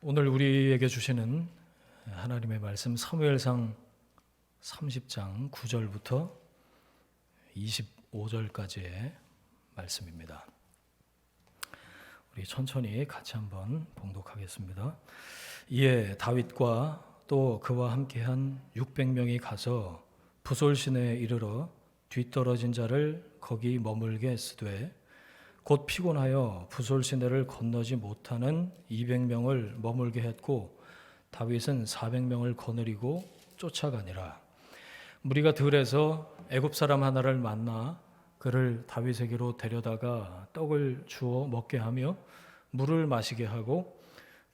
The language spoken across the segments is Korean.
오늘 우리에게 주시는 하나님의 말씀 사무엘상 30장 9절부터 25절까지의 말씀입니다. 우리 천천히 같이 한번 봉독하겠습니다. 이에 다윗과 또 그와 함께한 600명이 가서 부솔 시내에 이르러 뒤떨어진 자를 거기 머물게 했으되 곧 피곤하여 부솔 시내를 건너지 못하는 200명을 머물게 했고 다윗은 400명을 거느리고 쫓아가니라. 무리가 들에서 애굽 사람 하나를 만나 그를 다윗에게로 데려다가 떡을 주어 먹게 하며 물을 마시게 하고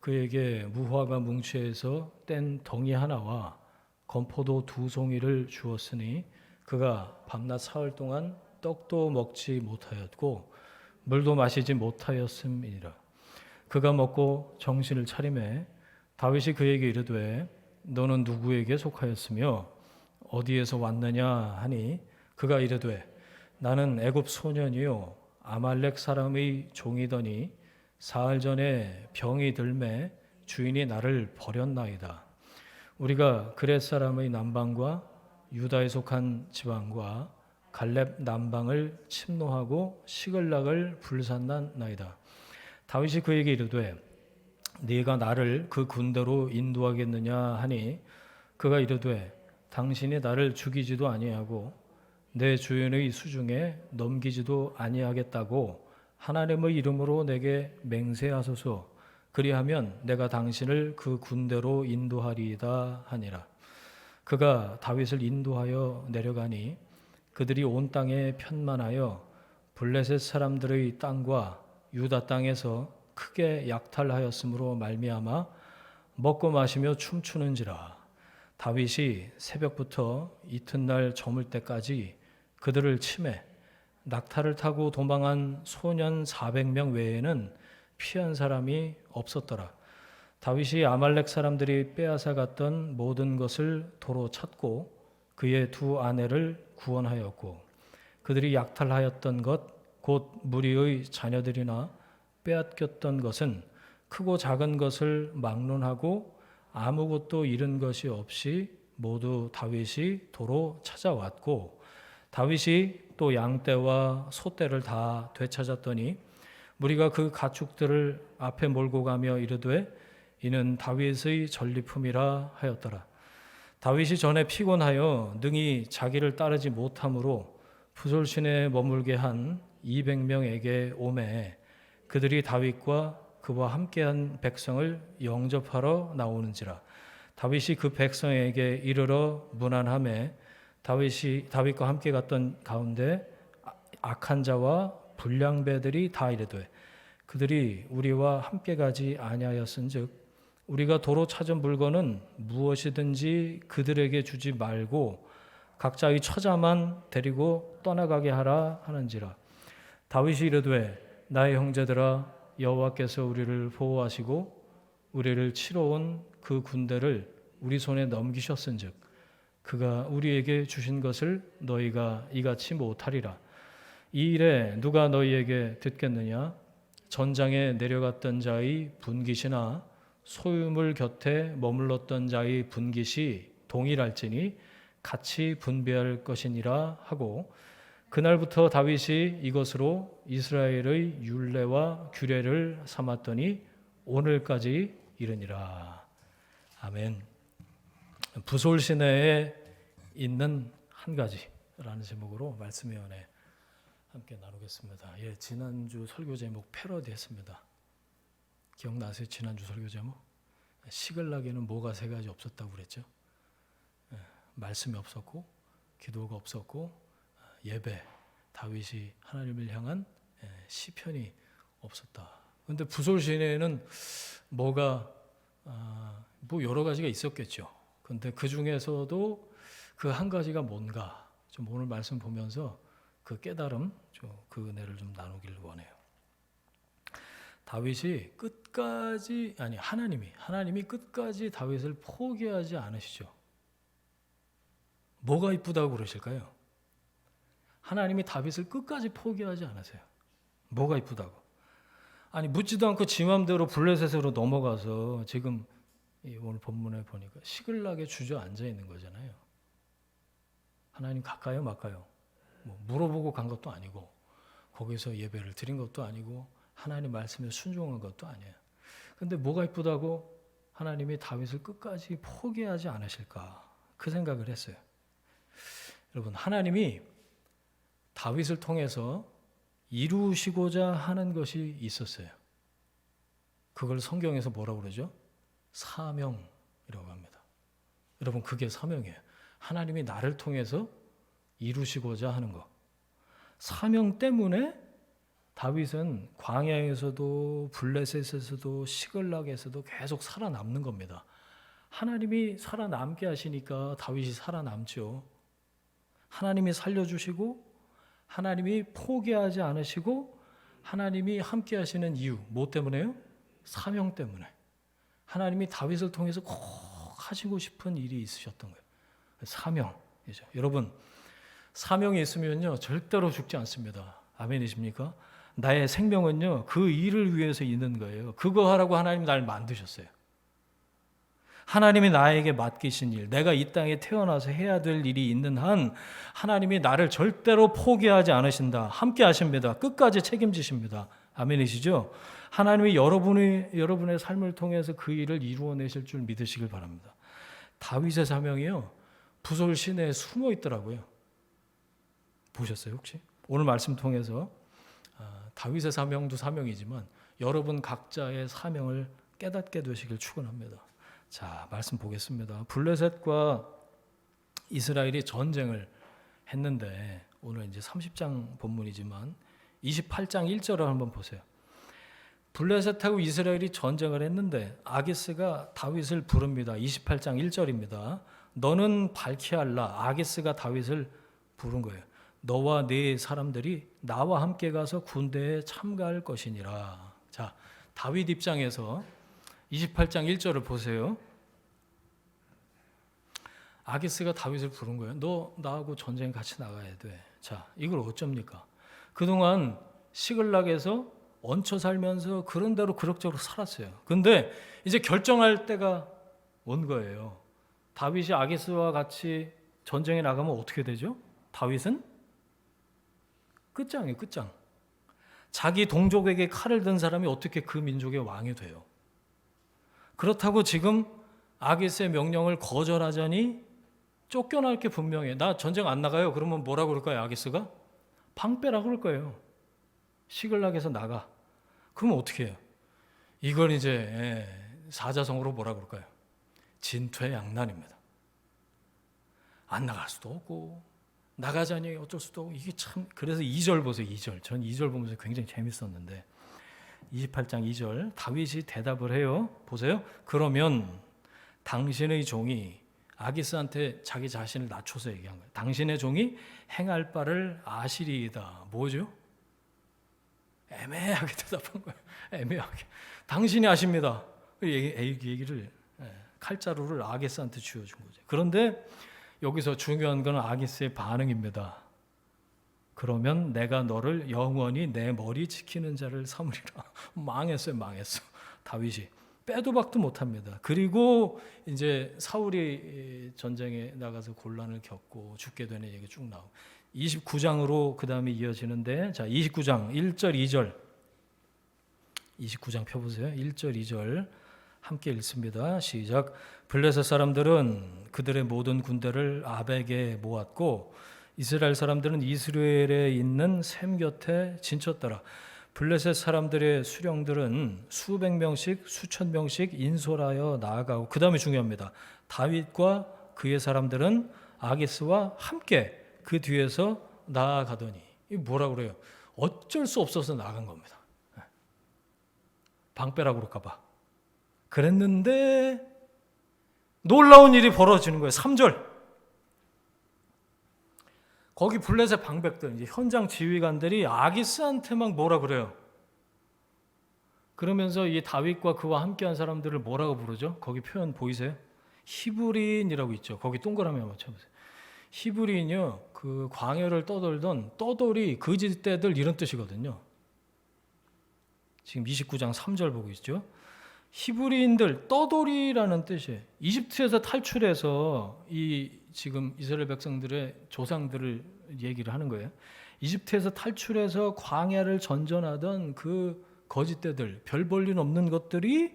그에게 무화과 뭉치에서 뗀 덩이 하나와 건포도 2송이를 주었으니 그가 밤낮 사흘 동안 떡도 먹지 못하였고 물도 마시지 못하였음이니라. 그가 먹고 정신을 차리매 다윗이 그에게 이르되 너는 누구에게 속하였으며 어디에서 왔느냐 하니 그가 이르되 나는 애굽 소년이요 아말렉 사람의 종이더니 사흘 전에 병이 들매 주인이 나를 버렸나이다. 우리가 그렛 사람의 남방과 유다에 속한 지방과 갈렙 남방을 침노하고 시글락을 불산났나이다. 다윗이 그에게 이르되 네가 나를 그 군대로 인도하겠느냐 하니 그가 이르되 당신이 나를 죽이지도 아니하고 내 주인의 수중에 넘기지도 아니하겠다고 하나님의 이름으로 내게 맹세하소서. 그리하면 내가 당신을 그 군대로 인도하리이다 하니라. 그가 다윗을 인도하여 내려가니 그들이 온 땅에 편만하여 블레셋 사람들의 땅과 유다 땅에서 크게 약탈하였으므로 말미암아 먹고 마시며 춤추는지라. 다윗이 새벽부터 이튿날 저물 때까지 그들을 치매 낙타를 타고 도망한 소년 400명 외에는 피한 사람이 없었더라. 다윗이 아말렉 사람들이 빼앗아 갔던 모든 것을 도로 찾고 그의 2 아내를 구원하였고 그들이 약탈하였던 것 곧 무리의 자녀들이나 빼앗겼던 것은 크고 작은 것을 막론하고 아무것도 잃은 것이 없이 모두 다윗이 도로 찾아왔고 다윗이 또 양떼와 소떼를 다 되찾았더니 무리가 그 가축들을 앞에 몰고 가며 이르되 이는 다윗의 전리품이라 하였더라. 다윗이 전에 피곤하여 능히 자기를 따르지 못함으로 부솔 시내에 머물게 한 200명에게 오매 그들이 다윗과 그와 함께한 백성을 영접하러 나오는지라. 다윗이 그 백성에게 이르러 문안하매 다윗과 함께 갔던 가운데 악한 자와 불량배들이 다 이르되 그들이 우리와 함께 가지 아니하였은즉 우리가 도로 찾은 물건은 무엇이든지 그들에게 주지 말고 각자의 처자만 데리고 떠나가게 하라 하는지라. 다윗이 이르되 나의 형제들아 여호와께서 우리를 보호하시고 우리를 치러 온 그 군대를 우리 손에 넘기셨은즉 그가 우리에게 주신 것을 너희가 이같이 못하리라. 이 일에 누가 너희에게 듣겠느냐? 전장에 내려갔던 자의 분깃이나 소유물 곁에 머물렀던 자의 분깃이 동일할지니 같이 분배할 것이니라 하고 그날부터 다윗이 이것으로 이스라엘의 율례와 규례를 삼았더니 오늘까지 이르니라. 아멘. 부솔 시내에 있는 한 가지라는 제목으로 말씀의 은혜 함께 나누겠습니다. 예, 지난주 설교 제목 패러디했습니다. 기억나세요? 지난주 설교 제목? 시글락에는 뭐가 3가지 없었다고 그랬죠? 예, 말씀이 없었고 기도가 없었고 예배, 다윗이 하나님을 향한 시편이 없었다. 그런데 부솔 시내에는 뭐가 뭐 여러 가지가 있었겠죠. 그런데 그 중에서도 그 한 가지가 뭔가 좀 오늘 말씀 보면서 그 깨달음, 그 은혜를 좀 나누길 원해요. 다윗이 끝까지 하나님이 끝까지 다윗을 포기하지 않으시죠. 뭐가 이쁘다고 그러실까요? 하나님이 다윗을 끝까지 포기하지 않으세요. 뭐가 이쁘다고? 아니 묻지도 않고 지 맘대로 블레셋으로 넘어가서 지금 오늘 본문에 보니까 시글락에 주저앉아 있는 거잖아요. 하나님 갈까요 말까요? 뭐 물어보고 간 것도 아니고 거기서 예배를 드린 것도 아니고 하나님 말씀에 순종한 것도 아니에요. 근데 뭐가 이쁘다고 하나님이 다윗을 끝까지 포기하지 않으실까 그 생각을 했어요. 여러분, 하나님이 다윗을 통해서 이루시고자 하는 것이 있었어요. 그걸 성경에서 뭐라고 그러죠? 사명이라고 합니다. 여러분, 그게 사명이에요. 하나님이 나를 통해서 이루시고자 하는 것. 사명 때문에 다윗은 광야에서도 블레셋에서도 시글락에서도 계속 살아남는 겁니다. 하나님이 살아남게 하시니까 다윗이 살아남죠. 하나님이 살려주시고 하나님이 포기하지 않으시고 하나님이 함께 하시는 이유 뭐 때문에요? 사명 때문에. 하나님이 다윗을 통해서 꼭 하시고 싶은 일이 있으셨던 거예요. 사명이죠. 여러분, 사명이 있으면요 절대로 죽지 않습니다. 아멘이십니까? 나의 생명은요 그 일을 위해서 있는 거예요. 그거 하라고 하나님 날 만드셨어요. 하나님이 나에게 맡기신 일, 내가 이 땅에 태어나서 해야 될 일이 있는 한 하나님이 나를 절대로 포기하지 않으신다. 함께 하십니다. 끝까지 책임지십니다. 아멘이시죠? 하나님이 여러분의 삶을 통해서 그 일을 이루어내실 줄 믿으시길 바랍니다. 다윗의 사명이요 부솔 시내에 숨어 있더라고요. 보셨어요 혹시? 오늘 말씀 통해서 다윗의 사명도 사명이지만 여러분 각자의 사명을 깨닫게 되시길 축원합니다. 자, 말씀 보겠습니다. 블레셋과 이스라엘이 전쟁을 했는데 오늘 이제 30장 본문이지만 28장 1절을 한번 보세요. 블레셋하고 이스라엘이 전쟁을 했는데 아기스가 다윗을 부릅니다. 28장 1절입니다. 너는 밝히 알라. 아기스가 다윗을 부른 거예요. 너와 네 사람들이 나와 함께 가서 군대에 참가할 것이니라. 자, 다윗 입장에서 28장 1절을 보세요. 아기스가 다윗을 부른 거예요. 너 나하고 전쟁 같이 나가야 돼. 자, 이걸 어쩝니까? 그동안 시글락에서 얹혀 살면서 그런 대로 그럭저럭 살았어요. 근데 이제 결정할 때가 온 거예요. 다윗이 아기스와 같이 전쟁에 나가면 어떻게 되죠? 다윗은 끝장이에요, 끝장. 자기 동족에게 칼을 든 사람이 어떻게 그 민족의 왕이 돼요? 그렇다고 지금 아기스의 명령을 거절하자니 쫓겨날 게 분명해. 나 전쟁 안 나가요. 그러면 뭐라고 그럴까요? 아기스가? 방빼라고 그럴 거예요. 시글락에서 나가. 그러면 어떻게 해요? 이걸 이제 사자성어로 뭐라고 그럴까요? 진퇴양난입니다. 안 나갈 수도 없고 나가자니 어쩔 수도 없고 이게 참. 그래서 2절 보세요. 2절. 전 2절 보면서 굉장히 재밌었는데 28장 2절 다윗이 대답을 해요. 보세요. 그러면 당신의 종이 아기스한테 자기 자신을 낮춰서 얘기한 거예요. 당신의 종이 행할 바를 아시리이다. 뭐죠? 애매하게 대답한 거예요. 애매하게. 당신이 아십니다. 얘기를 칼자루를 아기스한테 쥐어준 거죠. 그런데 여기서 중요한 건 아기스의 반응입니다. 그러면 내가 너를 영원히 내 머리 지키는 자를 삼으리라. 망했어요, 망했어. 다윗이 빼도 박도 못합니다. 그리고 이제 사울이 전쟁에 나가서 곤란을 겪고 죽게 되는 얘기 쭉 나오고 29장으로 그 다음에 이어지는데, 자 29장 1절 2절 29장 펴보세요. 1절 2절 함께 읽습니다. 시작. 블레셋 사람들은 그들의 모든 군대를 아벡에 모았고 이스라엘 사람들은 이스라엘에 있는 셈 곁에 진쳤더라. 블레셋 사람들의 수령들은 수백 명씩 수천 명씩 인솔하여 나아가고, 그 다음에 중요합니다. 다윗과 그의 사람들은 아기스와 함께 그 뒤에서 나아가더니, 이 뭐라 그래요? 어쩔 수 없어서 나간 겁니다. 방빼라고 그럴까 봐. 그랬는데 놀라운 일이 벌어지는 거예요. 3절. 거기 블레셋 방백들, 이제 현장 지휘관들이 아기스한테 막 뭐라 그래요. 그러면서 이 다윗과 그와 함께한 사람들을 뭐라고 부르죠? 거기 표현 보이세요? 히브리인이라고 있죠. 거기 동그라미 한번 쳐보세요. 히브리인이요, 그 광야를 떠돌던 떠돌이 거짓대들 이런 뜻이거든요. 지금 29장 3절 보고 있죠. 히브리인들 떠돌이라는 뜻이에요. 이집트에서 탈출해서 이 지금 이스라엘 백성들의 조상들을 얘기를 하는 거예요. 이집트에서 탈출해서 광야를 전전하던 그 거짓대들, 별 볼 일 없는 것들이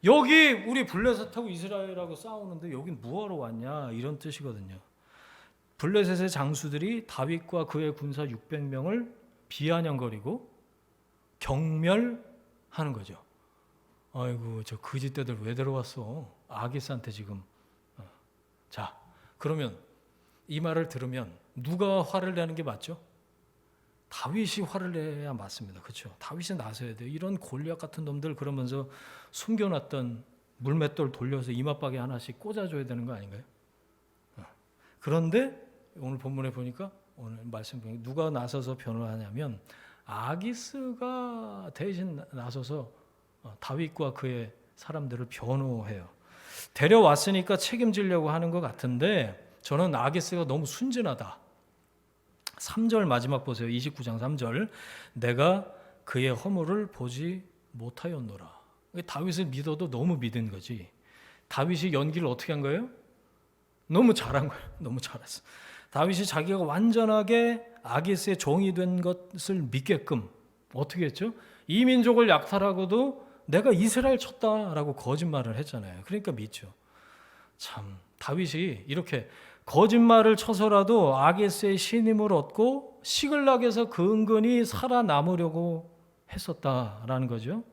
여기 우리 블레셋하고 이스라엘하고 싸우는데 여긴 뭐하러 왔냐 이런 뜻이거든요. 블레셋의 장수들이 다윗과 그의 군사 600명을 비아냥거리고 경멸하는 거죠. 아이고 저 거짓대들 왜 들어왔어? 아기스한테 지금. 자 그러면 이 말을 들으면 누가 화를 내는 게 맞죠? 다윗이 화를 내야 맞습니다. 그렇죠? 다윗이 나서야 돼요. 이런 골리앗 같은 놈들 그러면서 숨겨놨던 물맷돌 돌려서 이마박에 하나씩 꽂아줘야 되는 거 아닌가요? 그런데 오늘 본문에 보니까 오늘 말씀 보니까 누가 나서서 변호하냐면 아기스가 대신 나서서 다윗과 그의 사람들을 변호해요. 데려왔으니까 책임지려고 하는 것 같은데 저는 아기스가 너무 순진하다. 3절 마지막 보세요. 29장 3절. 내가 그의 허물을 보지 못하였노라. 다윗을 믿어도 너무 믿은 거지. 다윗이 연기를 어떻게 한 거예요? 너무 잘한 거예요. 너무 잘했어. 다윗이 자기가 완전하게 아기스의 종이 된 것을 믿게끔 어떻게 했죠? 이 민족을 약탈하고도 내가 이스라엘 쳤다라고 거짓말을 했잖아요. 그러니까 믿죠. 참 다윗이 이렇게 거짓말을 쳐서라도 아기스의 신임을 얻고 시글락에서 근근히 살아남으려고 했었다라는 거죠.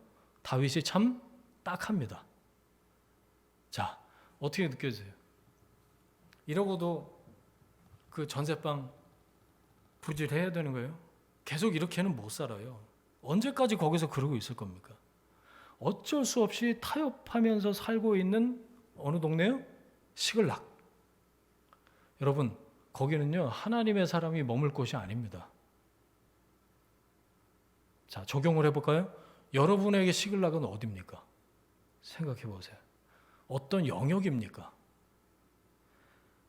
다윗이 참 딱합니다. 자, 어떻게 느껴지세요? 이러고도 그 전세방 부질해야 되는 거예요? 계속 이렇게는 못 살아요. 언제까지 거기서 그러고 있을 겁니까? 어쩔 수 없이 타협하면서 살고 있는 어느 동네요? 시글락. 여러분, 거기는요 하나님의 사람이 머물 곳이 아닙니다. 자, 적용을 해볼까요? 여러분에게 시글락은 어디입니까? 생각해 보세요. 어떤 영역입니까?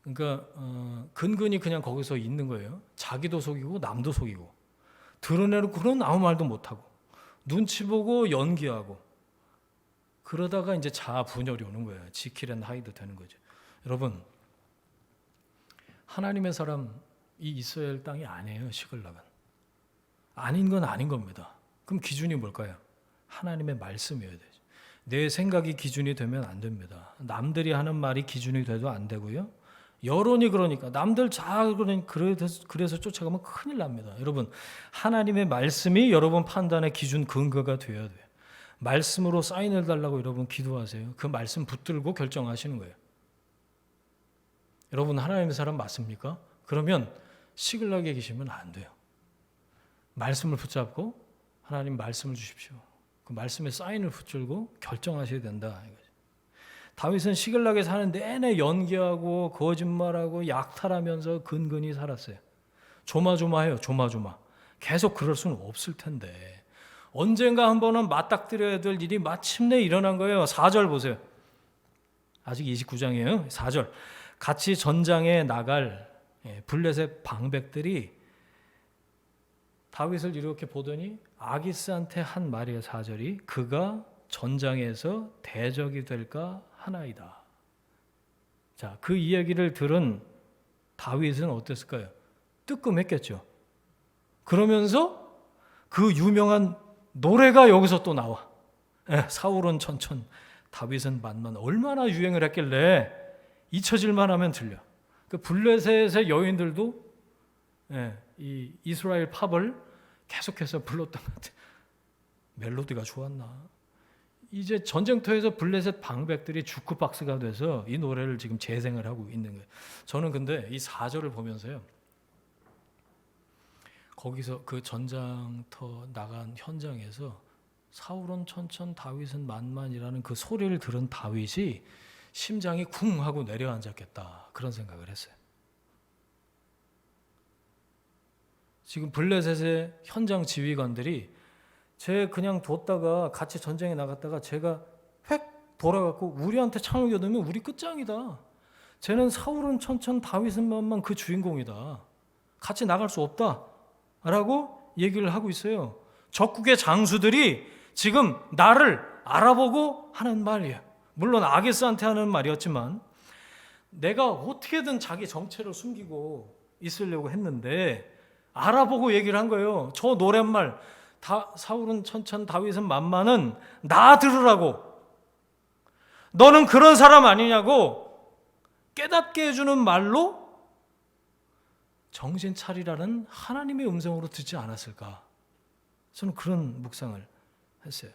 그러니까 근근히 그냥 거기서 있는 거예요. 자기도 속이고 남도 속이고 드러내놓고는 아무 말도 못하고 눈치 보고 연기하고 그러다가 이제 자아 분열이 오는 거예요. 지킬 앤 하이드 되는 거죠. 여러분, 하나님의 사람이 이스라엘 땅이 아니에요. 시글락은 아닌 건 아닌 겁니다. 그럼 기준이 뭘까요? 하나님의 말씀이어야 되죠. 내 생각이 기준이 되면 안 됩니다. 남들이 하는 말이 기준이 돼도 안 되고요. 여론이 그러니까 남들 잘 그래서 쫓아가면 큰일 납니다. 여러분, 하나님의 말씀이 여러분 판단의 기준 근거가 되어야 돼요. 말씀으로 사인을 달라고 여러분 기도하세요. 그 말씀 붙들고 결정하시는 거예요. 여러분 하나님의 사람 맞습니까? 그러면 시글락에 계시면 안 돼요. 말씀을 붙잡고 하나님 말씀을 주십시오. 그 말씀에 사인을 붙들고 결정하셔야 된다. 이거죠. 다윗은 시글락에 사는 내내 연기하고 거짓말하고 약탈하면서 근근히 살았어요. 조마조마해요. 조마조마. 계속 그럴 수는 없을 텐데 언젠가 한 번은 맞닥뜨려야 될 일이 마침내 일어난 거예요. 4절 보세요. 아직 29장이에요. 4절. 같이 전장에 나갈 블레셋 방백들이 다윗을 이렇게 보더니 아기스한테 한 말이에요. 4절이 그가 전장에서 대적이 될까 하나이다. 자, 그 이야기를 들은 다윗은 어땠을까요? 뜨끔했겠죠. 그러면서 그 유명한 노래가 여기서 또 나와. 사울은 천천, 다윗은 만만. 얼마나 유행을 했길래 잊혀질만 하면 들려. 그 블레셋의 여인들도 이 이스라엘 팝을 계속해서 불렀던 것 같아요. 멜로디가 좋았나? 이제 전쟁터에서 블레셋 방백들이 주크박스가 돼서 이 노래를 지금 재생을 하고 있는 거예요. 저는 근데 이 4절을 보면서요. 거기서 그 전장터 나간 현장에서 사울은 천천 다윗은 만만이라는 그 소리를 들은 다윗이 심장이 쿵 하고 내려앉았겠다. 그런 생각을 했어요. 지금 블레셋의 현장 지휘관들이 쟤 그냥 뒀다가 같이 전쟁에 나갔다가 제가 획 돌아갔고 우리한테 창을 겨누면 우리 끝장이다. 쟤는 사울은 천천 다윗은 만만 그 주인공이다. 같이 나갈 수 없다. 라고 얘기를 하고 있어요. 적국의 장수들이 지금 나를 알아보고 하는 말이에요. 물론 아게스한테 하는 말이었지만 내가 어떻게든 자기 정체를 숨기고 있으려고 했는데 알아보고 얘기를 한 거예요. 저 노랫말 사울은 천천 다윗은 만만은 나 들으라고. 너는 그런 사람 아니냐고 깨닫게 해주는 말로 정신 차리라는 하나님의 음성으로 듣지 않았을까. 저는 그런 묵상을 했어요.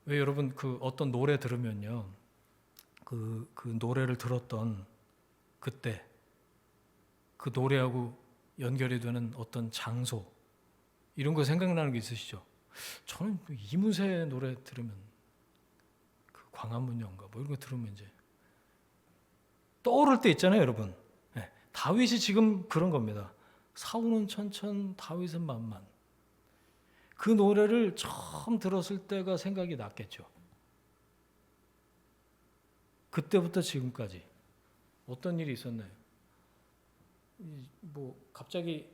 왜 여러분 그 어떤 노래 들으면요, 그 노래를 들었던 그때 그 노래하고 연결이 되는 어떤 장소 이런 거 생각나는 게 있으시죠? 저는 이문세 노래 들으면 그 광화문연가 뭐 이런 거 들으면 이제 떠오를 때 있잖아요, 여러분. 네, 다윗이 지금 그런 겁니다. 사울은 천천, 다윗은 만만. 그 노래를 처음 들었을 때가 생각이 났겠죠. 그때부터 지금까지 어떤 일이 있었나요? 뭐 갑자기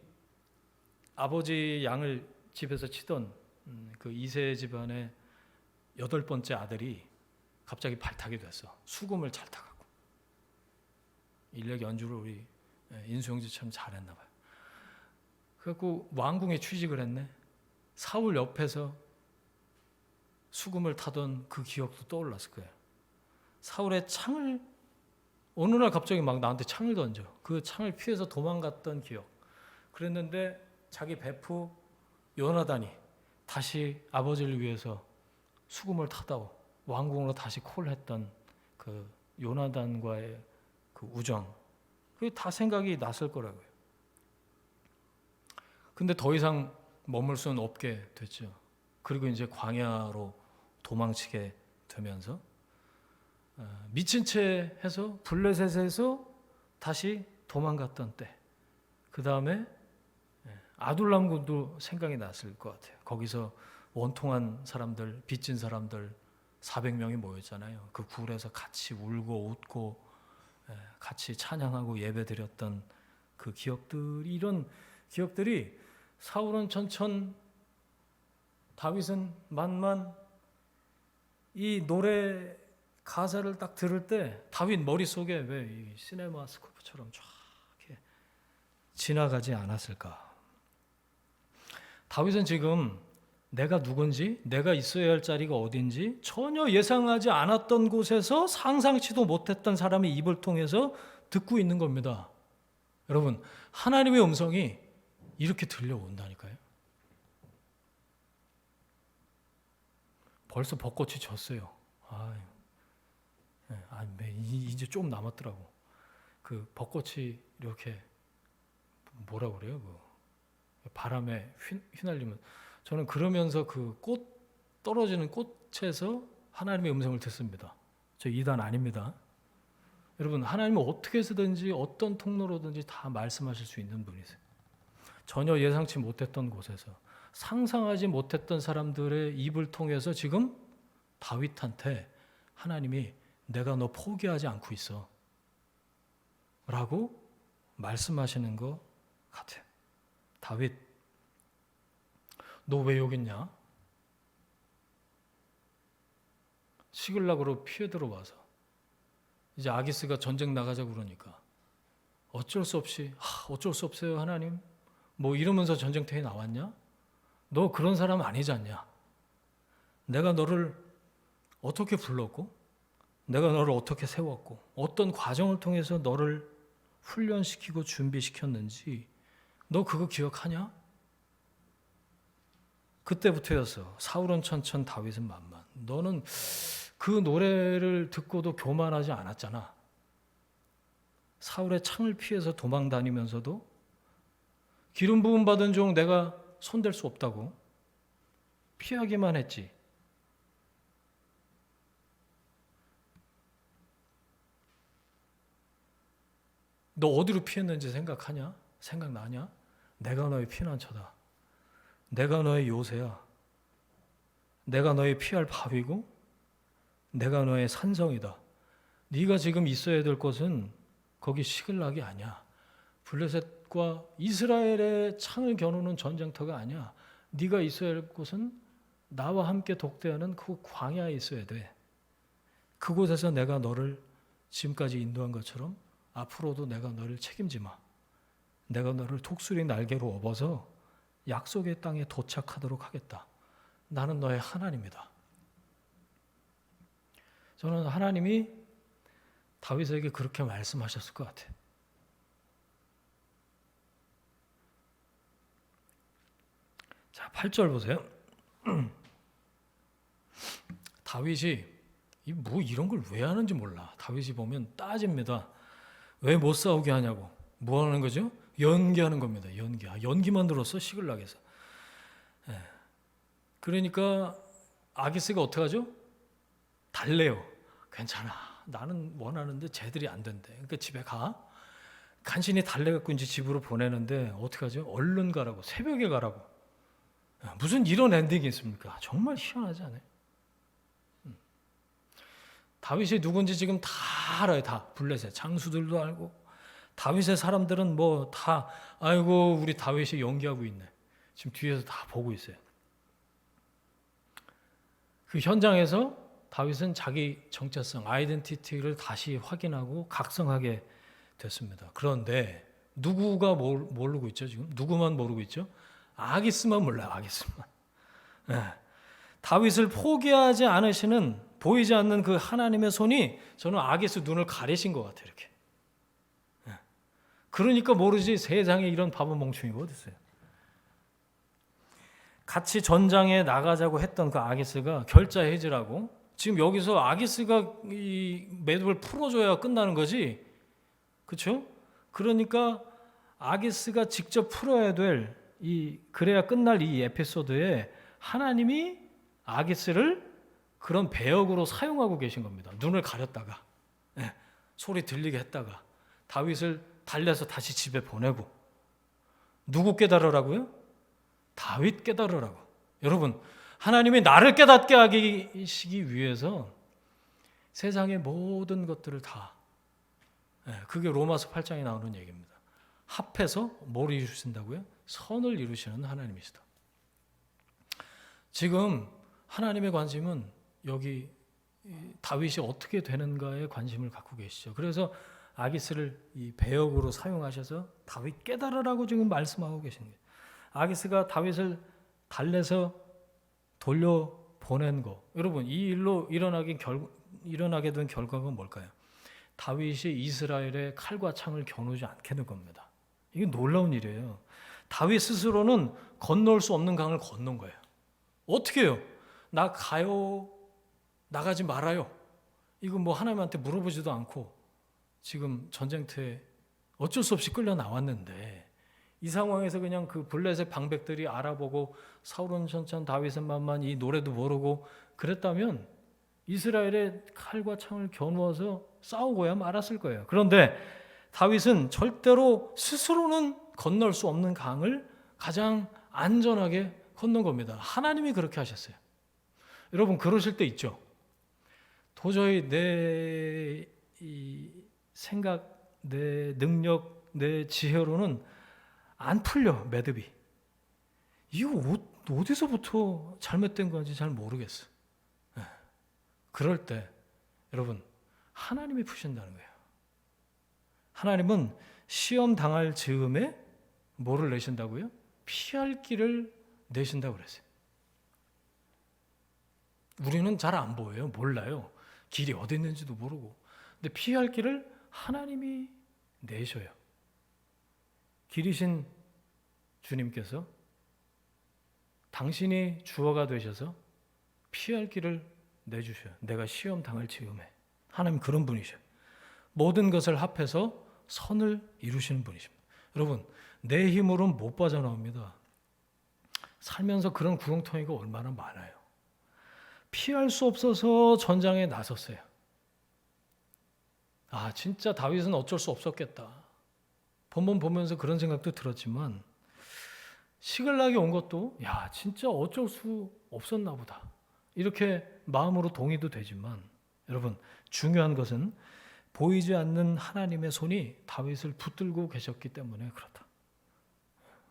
아버지 양을 집에서 치던 그 이세 집안의 8번째 아들이 갑자기 발탁이 됐어. 수금을 잘 타갖고. 인력 연주를 우리 인수형제처럼 잘했나 봐요. 그래갖고 왕궁에 취직을 했네. 사울 옆에서 수금을 타던 그 기억도 떠올랐을 거예요. 사울의 창을 어느 날 갑자기 막 나한테 창을 던져. 그 창을 피해서 도망갔던 기억. 그랬는데 자기 베프 요나단이 다시 아버지를 위해서 수금을 타다오 왕궁으로 다시 콜했던 그 요나단과의 그 우정. 그게 다 생각이 났을 거라고요. 근데 더 이상 머물 수는 없게 됐죠. 그리고 이제 광야로 도망치게 되면서 미친 채 해서 블레셋에서 다시 도망갔던 때, 그 다음에 아둘람군도 생각이 났을 것 같아요. 거기서 원통한 사람들, 빚진 사람들 400명이 모였잖아요. 그 굴에서 같이 울고 웃고 같이 찬양하고 예배드렸던 그 기억들이, 이런 기억들이 사울은 천천, 다윗은 만만, 이 노래 가사를 딱 들을 때 다윗 머릿속에 왜 이 시네마스코프처럼 쫙 이렇게 지나가지 않았을까. 다윗은 지금 내가 누군지, 내가 있어야 할 자리가 어딘지 전혀 예상하지 않았던 곳에서 상상치도 못했던 사람의 입을 통해서 듣고 있는 겁니다. 여러분, 하나님의 음성이 이렇게 들려온다니까요. 벌써 벚꽃이 졌어요. 이제 좀 남았더라고. 그 벚꽃이 이렇게 뭐라 그래요? 그 바람에 휘날리면, 저는 그러면서 그 꽃 떨어지는 꽃에서 하나님의 음성을 듣습니다. 저 이단 아닙니다. 여러분, 하나님은 어떻게 해서든지 어떤 통로로든지 다 말씀하실 수 있는 분이세요. 전혀 예상치 못했던 곳에서 상상하지 못했던 사람들의 입을 통해서 지금 다윗한테 하나님이 내가 너 포기하지 않고 있어 라고 말씀하시는 것 같아요. 다윗, 너 왜 여기 있냐? 시글락으로 피해 들어와서 이제 아기스가 전쟁 나가자고 그러니까 어쩔 수 없어요 하나님, 뭐 이러면서 전쟁터에 나왔냐? 너 그런 사람 아니지 않냐? 내가 너를 어떻게 불렀고, 내가 너를 어떻게 세웠고, 어떤 과정을 통해서 너를 훈련시키고 준비시켰는지 너 그거 기억하냐? 그때부터였어. 사울은 천천, 다윗은 만만. 너는 그 노래를 듣고도 교만하지 않았잖아. 사울의 창을 피해서 도망 다니면서도 기름 부음 받은 종 내가 손댈 수 없다고 피하기만 했지. 너 어디로 피했는지 생각하냐? 생각나냐? 내가 너의 피난처다. 내가 너의 요새야. 내가 너의 피할 바위고 내가 너의 산성이다. 네가 지금 있어야 될 곳은 거기 시글락이 아니야. 블레셋과 이스라엘의 창을 겨누는 전쟁터가 아니야. 네가 있어야 할 곳은 나와 함께 독대하는 그 광야에 있어야 돼. 그곳에서 내가 너를 지금까지 인도한 것처럼 앞으로도 내가 너를 책임지마. 내가 너를 독수리 날개로 업어서 약속의 땅에 도착하도록 하겠다. 나는 너의 하나님이다. 저는 하나님이 다윗에게 그렇게 말씀하셨을 것 같아요. 자, 8절 보세요. 다윗이 뭐 이런 걸 왜 하는지 몰라. 다윗이 보면 따집니다. 왜 못 싸우게 하냐고. 뭐 하는 거죠? 연기하는 겁니다. 연기만 들었어 시글락에서. 그러니까 아기스가 어떻게 하죠? 달래요. 괜찮아. 나는 원하는데 쟤들이 안 된대. 그러니까 집에 가. 간신히 달래갖고 이제 집으로 보내는데 어떻게 하죠? 얼른 가라고. 새벽에 가라고. 무슨 이런 엔딩이 있습니까? 정말 희한하지 않아요? 다윗이 누군지 지금 다 알아요. 다. 블레셋 장수들도 알고. 다윗의 사람들은 뭐 다 아이고 우리 다윗이 연기하고 있네. 지금 뒤에서 다 보고 있어요. 그 현장에서 다윗은 자기 정체성, 아이덴티티를 다시 확인하고 각성하게 됐습니다. 그런데 누구가 모르고 있죠? 지금 누구만 모르고 있죠? 아기스만 몰라요. 아기스만. 네. 다윗을 포기하지 않으시는 보이지 않는 그 하나님의 손이 저는 아기스 눈을 가리신 것 같아요. 이렇게. 네. 그러니까 모르지 세상에 이런 바보 멍충이가 어디 있어요? 같이 전장에 나가자고 했던 그 아기스가 결자 해지라고 지금 여기서 아기스가 이 매듭을 풀어줘야 끝나는 거지, 그렇죠? 그러니까 아기스가 직접 풀어야 될 그래야 끝날 이 에피소드에 하나님이 아기스를 그런 배역으로 사용하고 계신 겁니다. 눈을 가렸다가 소리 들리게 했다가 다윗을 달래서 다시 집에 보내고. 누구 깨달으라고요? 다윗 깨달으라고. 여러분, 하나님이 나를 깨닫게 하시기 위해서 세상의 모든 것들을 다, 그게 로마서 8장에 나오는 얘기입니다. 합해서 뭘 이루신다고요? 선을 이루시는 하나님이시다. 지금 하나님의 관심은 여기 다윗이 어떻게 되는가에 관심을 갖고 계시죠. 그래서 아기스를 이 배역으로 사용하셔서 다윗 깨달으라고 지금 말씀하고 계신 거예요. 아기스가 다윗을 달래서 돌려보낸 거. 여러분, 이 일로 일어나게 된 결과가 뭘까요? 다윗이 이스라엘의 칼과 창을 겨누지 않게 된 겁니다. 이게 놀라운 일이에요. 다윗 스스로는 건널 수 없는 강을 건넌 거예요. 어떻게 해요? 나 가요? 나가지 말아요? 이거 뭐 하나님한테 물어보지도 않고 지금 전쟁터에 어쩔 수 없이 끌려 나왔는데 이 상황에서 그냥 그 블레셋 방백들이 알아보고 사울은 천천 다윗은 만만 이 노래도 모르고 그랬다면 이스라엘의 칼과 창을 겨누어서 싸우고야 말았을 거예요. 그런데 다윗은 절대로 스스로는 건널 수 없는 강을 가장 안전하게 건넌 겁니다. 하나님이 그렇게 하셨어요. 여러분 그러실 때 있죠. 도저히 내 생각, 내 능력, 내 지혜로는 안 풀려 매듭이. 이거 어디서부터 잘못된 건지 잘 모르겠어. 그럴 때 여러분 하나님이 푸신다는 거예요. 하나님은 시험 당할 즈음에 뭐를 내신다고요? 피할 길을 내신다고 그랬어요. 우리는 잘 안 보여요. 몰라요. 길이 어디 있는지도 모르고. 근데 피할 길을 하나님이 내셔요. 길이신 주님께서 당신이 주어가 되셔서 피할 길을 내주셔요. 내가 시험 당할 즈음에. 하나님 그런 분이셔요. 모든 것을 합해서 선을 이루시는 분이십니다. 여러분, 내 힘으로는 못 빠져나옵니다. 살면서 그런 구렁텅이가 얼마나 많아요. 피할 수 없어서 전장에 나섰어요. 아, 진짜 다윗은 어쩔 수 없었겠다. 본문 보면서 그런 생각도 들었지만 시글락이 온 것도 야, 진짜 어쩔 수 없었나 보다. 이렇게 마음으로 동의도 되지만 여러분, 중요한 것은 보이지 않는 하나님의 손이 다윗을 붙들고 계셨기 때문에 그렇다.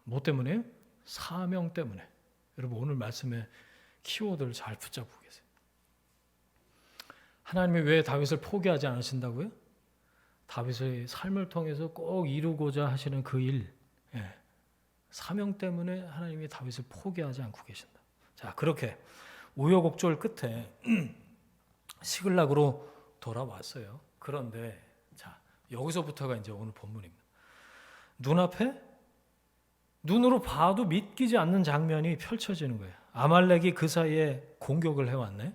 뭐 때문에요? 사명 때문에. 여러분 오늘 말씀의 키워드를 잘 붙잡고 계세요. 하나님이 왜 다윗을 포기하지 않으신다고요? 다윗의 삶을 통해서 꼭 이루고자 하시는 그 일, 사명 때문에 하나님이 다윗을 포기하지 않고 계신다. 자, 그렇게 우여곡절 끝에 시글락으로 돌아왔어요. 그런데 자, 여기서부터가 이제 오늘 본문입니다. 눈앞에 눈으로 봐도 믿기지 않는 장면이 펼쳐지는 거예요. 아말렉이 그 사이에 공격을 해왔네.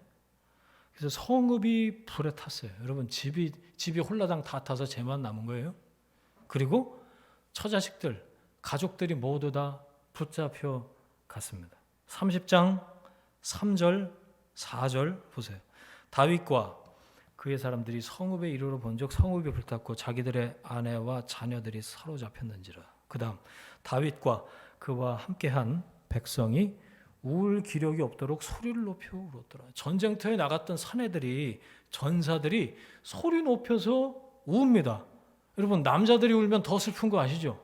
그래서 성읍이 불에 탔어요. 여러분 집이 홀라당 다 타서 쟤만 남은 거예요. 그리고 처자식들, 가족들이 모두 다 붙잡혀 갔습니다. 30장 3절, 4절 보세요. 다윗과 그의 사람들이 성읍에 이르러 본즉 성읍이 불탔고 자기들의 아내와 자녀들이 사로잡혔는지라. 그 다음 다윗과 그와 함께한 백성이 울 기력이 없도록 소리를 높여 울었더라. 전쟁터에 나갔던 사내들이, 전사들이 소리 높여서 우웁니다. 여러분 남자들이 울면 더 슬픈 거 아시죠?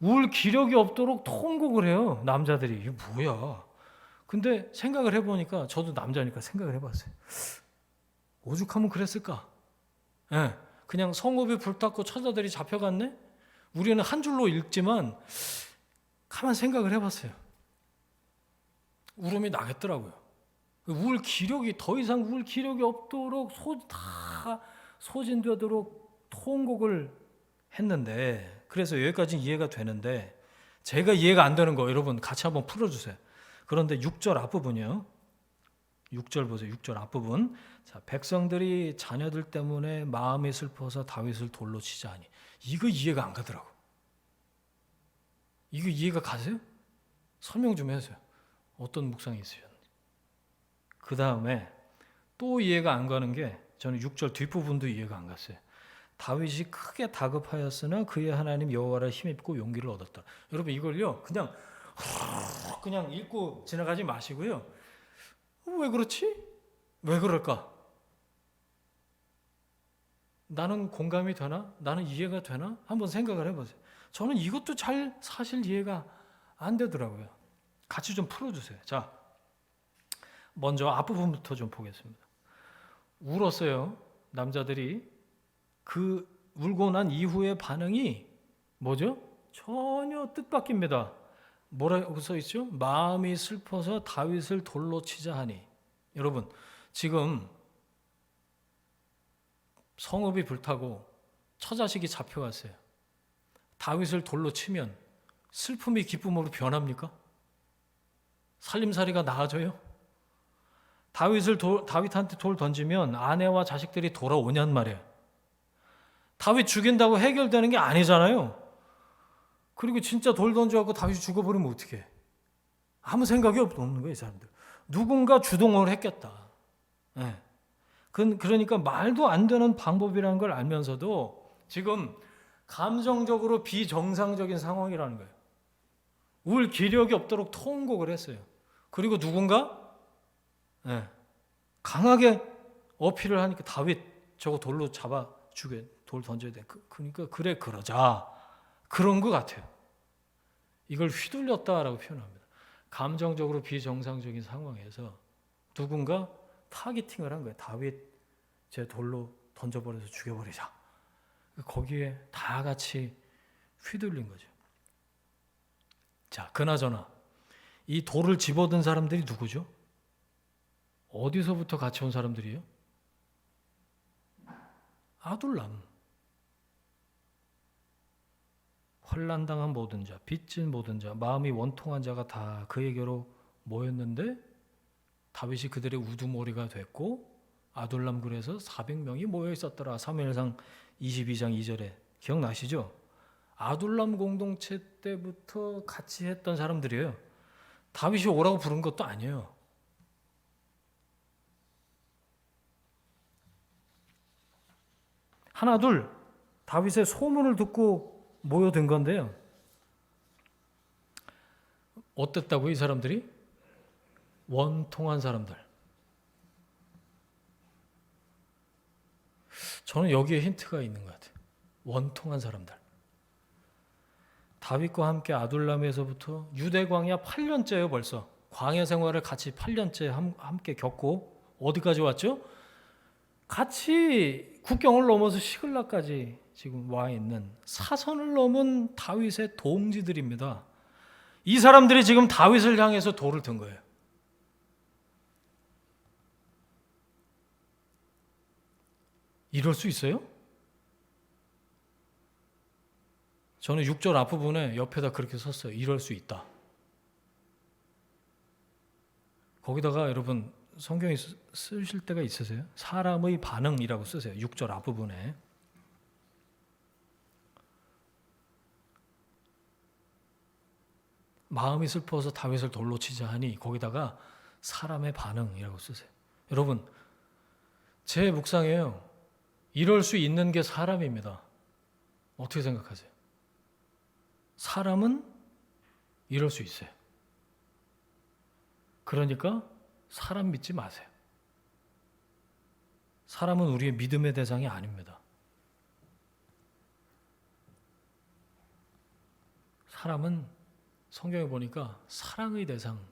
울 기력이 없도록 통곡을 해요. 남자들이. 이게 뭐야? 근데 생각을 해보니까 저도 남자니까 생각을 해봤어요. 오죽하면 그랬을까? 그냥 성읍이 불탔고 처자들이 잡혀갔네? 우리는 한 줄로 읽지만 가만 생각을 해봤어요. 울음이 나겠더라고요. 울 기력이 더 이상 울 기력이 없도록 다 소진되도록 통곡을 했는데, 그래서 여기까지 이해가 되는데 제가 이해가 안 되는 거 여러분 같이 한번 풀어주세요. 그런데 6절 앞부분이요. 6절 보세요. 6절 앞부분. 자, 백성들이 자녀들 때문에 마음이 슬퍼서 다윗을 돌로 치자 하니. 이거 이해가 안 가더라고. 이거 이해가 가세요? 설명 좀 해주세요. 어떤 묵상이 있으셨는지. 그 다음에 또 이해가 안 가는 게 저는 6절 뒷부분도 이해가 안 갔어요. 다윗이 크게 다급하였으나 그의 하나님 여호와를 힘입고 용기를 얻었다. 여러분 이걸요 그냥 읽고 지나가지 마시고요. 왜 그렇지? 왜 그럴까? 나는 공감이 되나? 나는 이해가 되나? 한번 생각을 해보세요. 저는 이것도 잘 사실 이해가 안 되더라고요. 같이 좀 풀어주세요. 자, 먼저 앞부분부터 좀 보겠습니다. 울었어요. 남자들이. 그 울고 난 이후의 반응이 뭐죠? 전혀 뜻밖입니다. 뭐라고 써 있죠? 마음이 슬퍼서 다윗을 돌로 치자 하니. 여러분 지금 성읍이 불타고 처자식이 잡혀갔어요. 다윗을 돌로 치면 슬픔이 기쁨으로 변합니까? 살림살이가 나아져요? 다윗한테 돌 던지면 아내와 자식들이 돌아오냔 말이에요. 다윗 죽인다고 해결되는 게 아니잖아요. 그리고 진짜 돌 던져갖고 다윗이 죽어버리면 어떡해? 아무 생각이 없는 거예요, 이 사람들. 누군가 주동을 했겠다. 그러니까 말도 안 되는 방법이라는 걸 알면서도 지금 감정적으로 비정상적인 상황이라는 거예요. 울 기력이 없도록 통곡을 했어요. 그리고 누군가 강하게 어필을 하니까 다윗 저거 돌로 잡아 죽여, 돌 던져야 돼. 그러니까 그래 그러자. 그런 것 같아요. 이걸 휘둘렸다라고 표현합니다. 감정적으로 비정상적인 상황에서 누군가 타겟팅을 한 거예요. 다윗 제 돌로 던져버려서 죽여버리자. 거기에 다 같이 휘둘린 거죠. 자, 그나저나 이 돌을 집어든 사람들이 누구죠? 어디서부터 같이 온 사람들이에요? 아둘람. 환난당한 모든 자, 빚진 모든 자, 마음이 원통한 자가 다 그에게로 모였는데 다윗이 그들의 우두머리가 됐고 아둘람 굴에서 400명이 모여 있었더라. 사무엘상 22장 2절에 기억나시죠? 아둘람 공동체 때부터 같이 했던 사람들이에요. 다윗이 오라고 부른 것도 아니에요. 하나 둘 다윗의 소문을 듣고 모여든 건데요. 어땠다고 이 사람들이? 원통한 사람들. 저는 여기에 힌트가 있는 것 같아요. 원통한 사람들. 다윗과 함께 아둘람에서부터 유대 광야 8년째예요 벌써. 광야 생활을 같이 8년째 함께 겪고 어디까지 왔죠? 같이 국경을 넘어서 시글락까지 지금 와 있는 사선을 넘은 다윗의 동지들입니다. 이 사람들이 지금 다윗을 향해서 돌을 든 거예요. 이럴 수 있어요? 저는 6절 앞부분에 옆에다 그렇게 썼어요. 이럴 수 있다. 거기다가 여러분 성경에 쓰실 때가 있으세요? 사람의 반응이라고 쓰세요. 6절 앞부분에. 마음이 슬퍼서 다윗을 돌로 치자 하니 거기다가 사람의 반응이라고 쓰세요. 여러분 제 묵상이에요. 이럴 수 있는 게 사람입니다. 어떻게 생각하세요? 사람은 이럴 수 있어요. 그러니까 사람 믿지 마세요. 사람은 우리의 믿음의 대상이 아닙니다. 사람은 성경에 보니까 사랑의 대상이에요.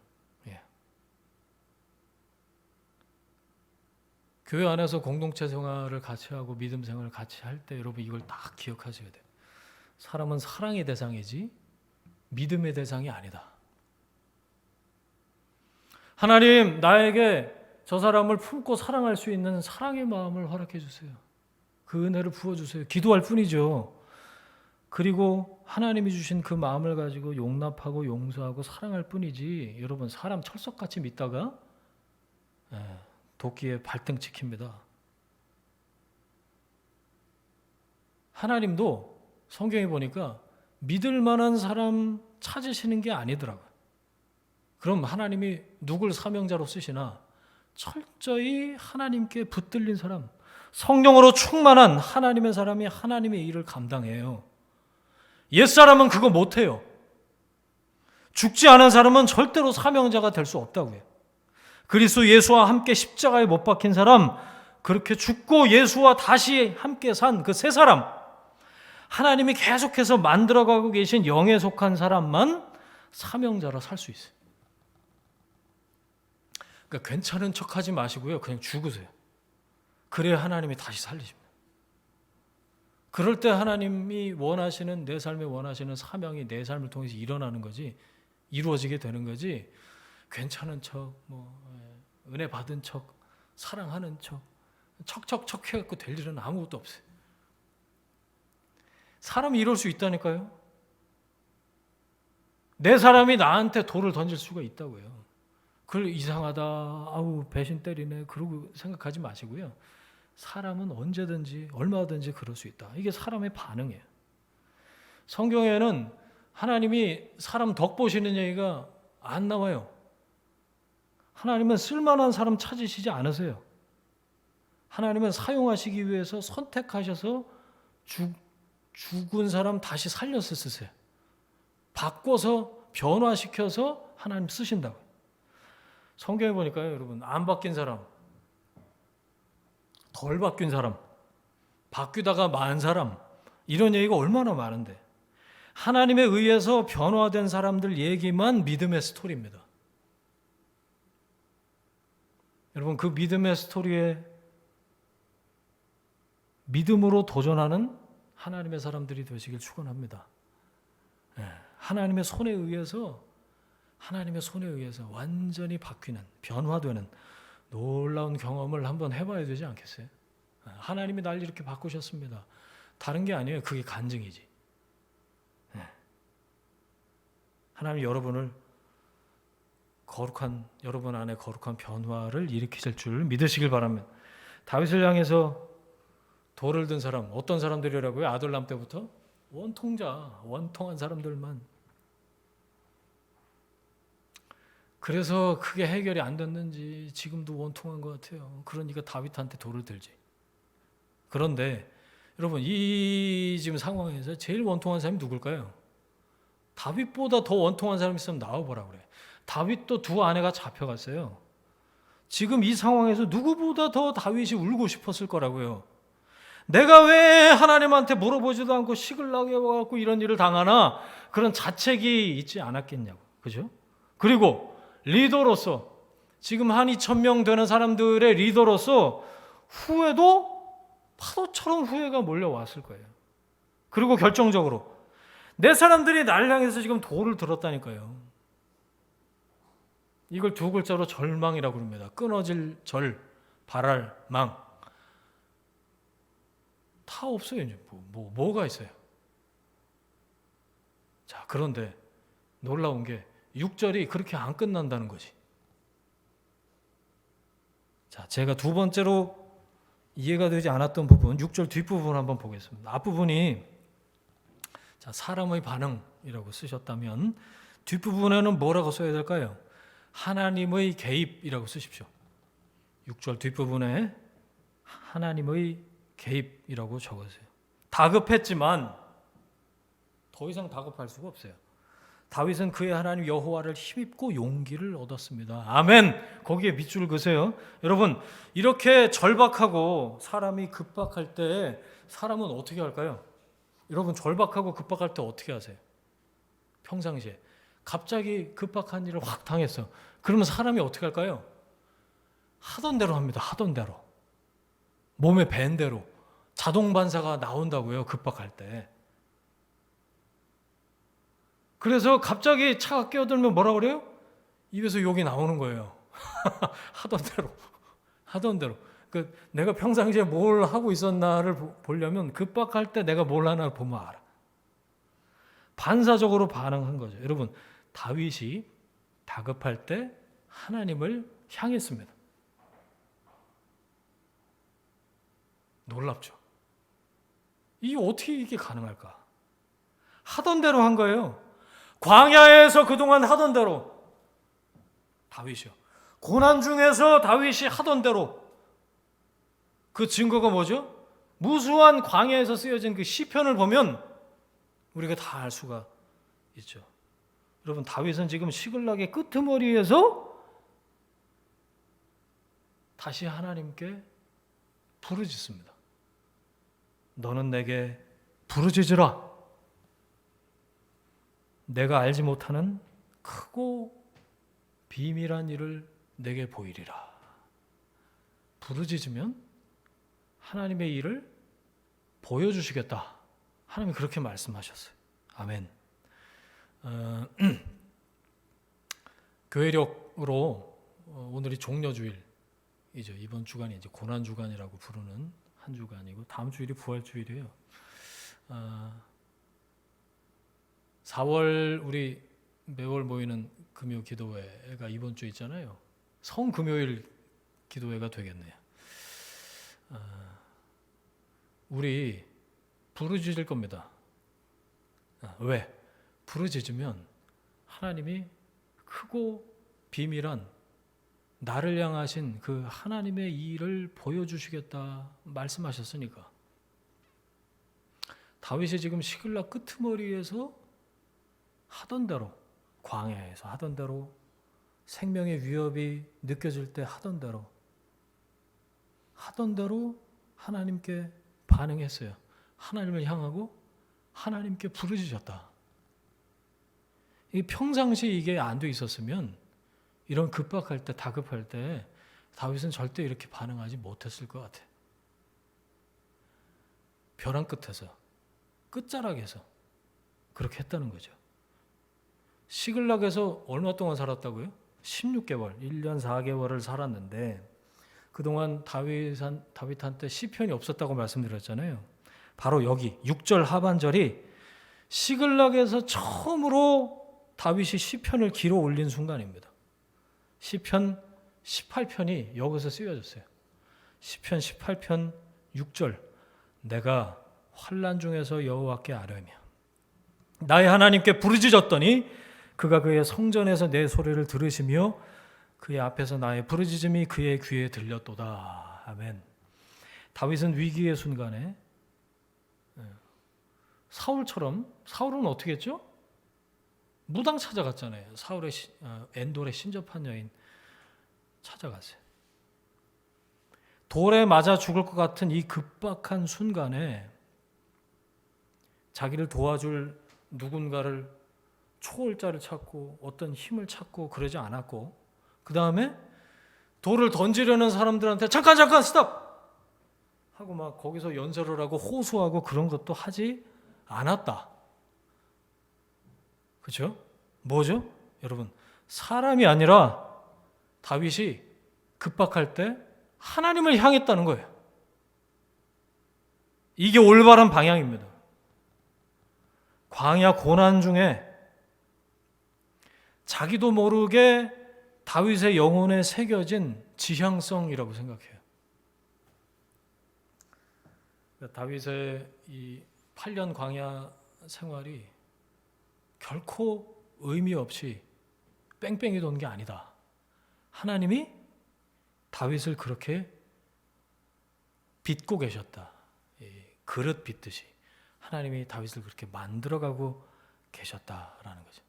교회 안에서 공동체 생활을 같이 하고 믿음 생활을 같이 할 때 여러분 이걸 다 기억하셔야 돼요. 사람은 사랑의 대상이지 믿음의 대상이 아니다. 하나님 나에게 저 사람을 품고 사랑할 수 있는 사랑의 마음을 허락해 주세요. 그 은혜를 부어주세요. 기도할 뿐이죠. 그리고 하나님이 주신 그 마음을 가지고 용납하고 용서하고 사랑할 뿐이지 여러분 사람 철석같이 믿다가 도끼에 발등 찍힙니다. 하나님도 성경에 보니까 믿을 만한 사람 찾으시는 게 아니더라고요. 그럼 하나님이 누굴 사명자로 쓰시나? 철저히 하나님께 붙들린 사람, 성령으로 충만한 하나님의 사람이 하나님의 일을 감당해요. 옛사람은 그거 못해요. 죽지 않은 사람은 절대로 사명자가 될 수 없다고요. 그리스도 예수와 함께 십자가에 못 박힌 사람, 그렇게 죽고 예수와 다시 함께 산 그 세 사람, 하나님이 계속해서 만들어가고 계신 영에 속한 사람만 사명자로 살 수 있어요. 그러니까 괜찮은 척하지 마시고요. 그냥 죽으세요. 그래야 하나님이 다시 살리십니다. 그럴 때 하나님이 원하시는 내 삶에 원하시는 사명이 내 삶을 통해서 일어나는 거지 이루어지게 되는 거지 괜찮은 척, 은혜 받은 척, 사랑하는 척, 척척척 해갖고 될 일은 아무것도 없어요. 사람이 이럴 수 있다니까요. 내 사람이 나한테 돌을 던질 수가 있다고요. 그걸 이상하다, 아우 배신 때리네 그러고 생각하지 마시고요. 사람은 언제든지 얼마든지 그럴 수 있다. 이게 사람의 반응이에요. 성경에는 하나님이 사람 덕 보시는 얘기가 안 나와요. 하나님은 쓸만한 사람 찾으시지 않으세요. 하나님은 사용하시기 위해서 선택하셔서 죽은 사람 다시 살려서 쓰세요. 바꿔서 변화시켜서 하나님 쓰신다고요. 성경에 보니까요, 여러분, 안 바뀐 사람, 덜 바뀐 사람, 바뀌다가 만 사람, 이런 얘기가 얼마나 많은데 하나님에 의해서 변화된 사람들 얘기만 믿음의 스토리입니다. 여러분, 그 믿음의 스토리에 믿음으로 도전하는 하나님의 사람들이 되시길 축원합니다. 하나님의 손에 의해서 완전히 바뀌는, 변화되는 놀라운 경험을 한번 해봐야 되지 않겠어요? 하나님이 날 이렇게 바꾸셨습니다. 다른 게 아니에요. 그게 간증이지. 하나님 여러분 안에 거룩한 변화를 일으키실 줄 믿으시길 바랍니다. 다윗을 향해서 돌을 든 사람, 어떤 사람들이라고요? 아둘람 때부터? 원통한 사람들만. 그래서 그게 해결이 안 됐는지 지금도 원통한 것 같아요. 그러니까 다윗한테 돌을 들지. 그런데 여러분, 이 지금 상황에서 제일 원통한 사람이 누굴까요? 다윗보다 더 원통한 사람이 있으면 나와보라 그래. 다윗도 두 아내가 잡혀갔어요. 지금 이 상황에서 누구보다 더 다윗이 울고 싶었을 거라고요. 내가 왜 하나님한테 물어보지도 않고 시글락에 와갖고 이런 일을 당하나? 그런 자책이 있지 않았겠냐고. 그죠? 그리고 리더로서 지금 한 2,000명 되는 사람들의 리더로서 후회도 파도처럼 후회가 몰려왔을 거예요. 그리고 결정적으로 내 사람들이 나를 향해서 지금 돌을 들었다니까요. 이걸 두 글자로 절망이라고 합니다. 끊어질 절, 바랄 망. 다 없어요. 이제 뭐가 있어요? 자, 그런데 놀라운 게 6절이 그렇게 안 끝난다는 거지. 자, 제가 두 번째로 이해가 되지 않았던 부분, 6절 뒷부분 한번 보겠습니다. 앞부분이 자, 사람의 반응이라고 쓰셨다면 뒷부분에는 뭐라고 써야 될까요? 하나님의 개입이라고 쓰십시오. 6절 뒷부분에 하나님의 개입이라고 적으세요. 다급했지만 더 이상 다급할 수가 없어요. 다윗은 그의 하나님 여호와를 힘입고 용기를 얻었습니다. 아멘. 거기에 밑줄 그으세요. 여러분, 이렇게 절박하고 사람이 급박할 때 사람은 어떻게 할까요? 여러분, 절박하고 급박할 때 어떻게 하세요? 평상시에 갑자기 급박한 일을 확 당했어. 그러면 사람이 어떻게 할까요? 하던 대로 합니다. 하던 대로. 몸에 밴 대로. 자동 반사가 나온다고요. 급박할 때. 그래서 갑자기 차가 끼어들면 뭐라 그래요? 입에서 욕이 나오는 거예요. 하던 대로. 하던 대로. 내가 평상시에 뭘 하고 있었나를 보려면 급박할 때 내가 뭘 하나 보면 알아. 반사적으로 반응한 거죠. 여러분, 다윗이 다급할 때 하나님을 향했습니다. 놀랍죠. 어떻게 이게 가능할까? 하던 대로 한 거예요. 광야에서 그동안 하던 대로 다윗이요. 고난 중에서 다윗이 하던 대로. 그 증거가 뭐죠? 무수한 광야에서 쓰여진 그 시편을 보면 우리가 다 알 수가 있죠. 여러분, 다윗은 지금 시글락의 끄트머리에서 다시 하나님께 부르짖습니다. 너는 내게 부르짖으라. 내가 알지 못하는 크고 비밀한 일을 내게 보이리라. 부르짖으면 하나님의 일을 보여주시겠다. 하나님이 그렇게 말씀하셨어요. 아멘. 교회력으로 오늘이 종려주일이죠. 이번 주간이 이제 고난주간이라고 부르는 한 주간이고 다음 주일이 부활주일이에요. 4월 우리 매월 모이는 금요 기도회가 이번 주 있잖아요. 성금요일 기도회가 되겠네요. 우리 부르짖을 겁니다. 왜? 부르짖으면 하나님이 크고 비밀한 나를 향하신 그 하나님의 일을 보여주시겠다 말씀하셨으니까. 다윗이 지금 시글락 끄트머리에서 하던 대로, 광야에서 하던 대로, 생명의 위협이 느껴질 때 하던 대로 하나님께 반응했어요. 하나님을 향하고 하나님께 부르짖었다. 평상시 이게 안 돼 있었으면 이런 급박할 때, 다급할 때 다윗은 절대 이렇게 반응하지 못했을 것 같아. 벼랑 끝에서, 끝자락에서 그렇게 했다는 거죠. 시글락에서 얼마 동안 살았다고요? 16개월, 1년 4개월을 살았는데 그동안 다윗한테 시편이 없었다고 말씀드렸잖아요. 바로 여기 6절 하반절이 시글락에서 처음으로 다윗이 시편을 기로 올린 순간입니다. 시편 18편이 여기서 쓰여졌어요. 시편 18편 6절 내가 환난 중에서 여호와께 아뢰며 나의 하나님께 부르짖었더니 그가 그의 성전에서 내 소리를 들으시며 그의 앞에서 나의 부르짖음이 그의 귀에 들렸도다. 아멘. 다윗은 위기의 순간에 사울은 어떻게 했죠? 무당 찾아갔잖아요. 사울의 엔돌에 신접한 여인 찾아갔어요. 돌에 맞아 죽을 것 같은 이 급박한 순간에 자기를 도와줄 누군가를 초월자를 찾고 어떤 힘을 찾고 그러지 않았고, 그 다음에 돌을 던지려는 사람들한테 잠깐 스탑 하고 막 거기서 연설을 하고 호소하고 그런 것도 하지 않았다. 그렇죠? 뭐죠? 여러분, 사람이 아니라 다윗이 급박할 때 하나님을 향했다는 거예요. 이게 올바른 방향입니다. 광야 고난 중에 자기도 모르게 다윗의 영혼에 새겨진 지향성이라고 생각해요. 다윗의 이 8년 광야 생활이 결코 의미 없이 뺑뺑이 도는 게 아니다. 하나님이 다윗을 그렇게 빚고 계셨다. 그릇 빚듯이 하나님이 다윗을 그렇게 만들어가고 계셨다라는 거죠.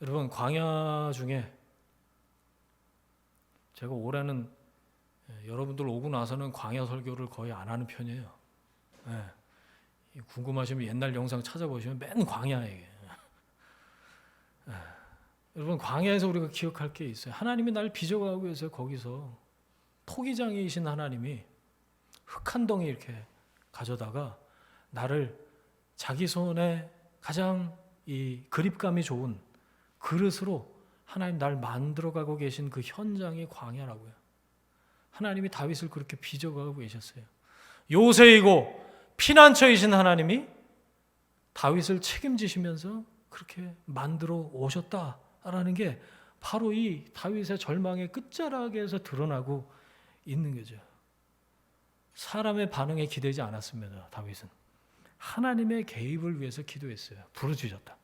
여러분, 광야 중에 제가 올해는 여러분들 오고 나서는 광야 설교를 거의 안 하는 편이에요. 궁금하시면 옛날 영상 찾아보시면 맨 광야예요. 여러분, 광야에서 우리가 기억할 게 있어요. 하나님이 날 빚어가고 계세요. 거기서 토기장이신 하나님이 흙 한 덩이 이렇게 가져다가 나를 자기 손에 가장 이 그립감이 좋은 그릇으로 하나님 날 만들어가고 계신 그 현장이 광야라고요. 하나님이 다윗을 그렇게 빚어가고 계셨어요. 요새이고 피난처이신 하나님이 다윗을 책임지시면서 그렇게 만들어 오셨다라는 게 바로 이 다윗의 절망의 끝자락에서 드러나고 있는 거죠. 사람의 반응에 기대지 않았습니다. 다윗은 하나님의 개입을 위해서 기도했어요. 부르짖었다.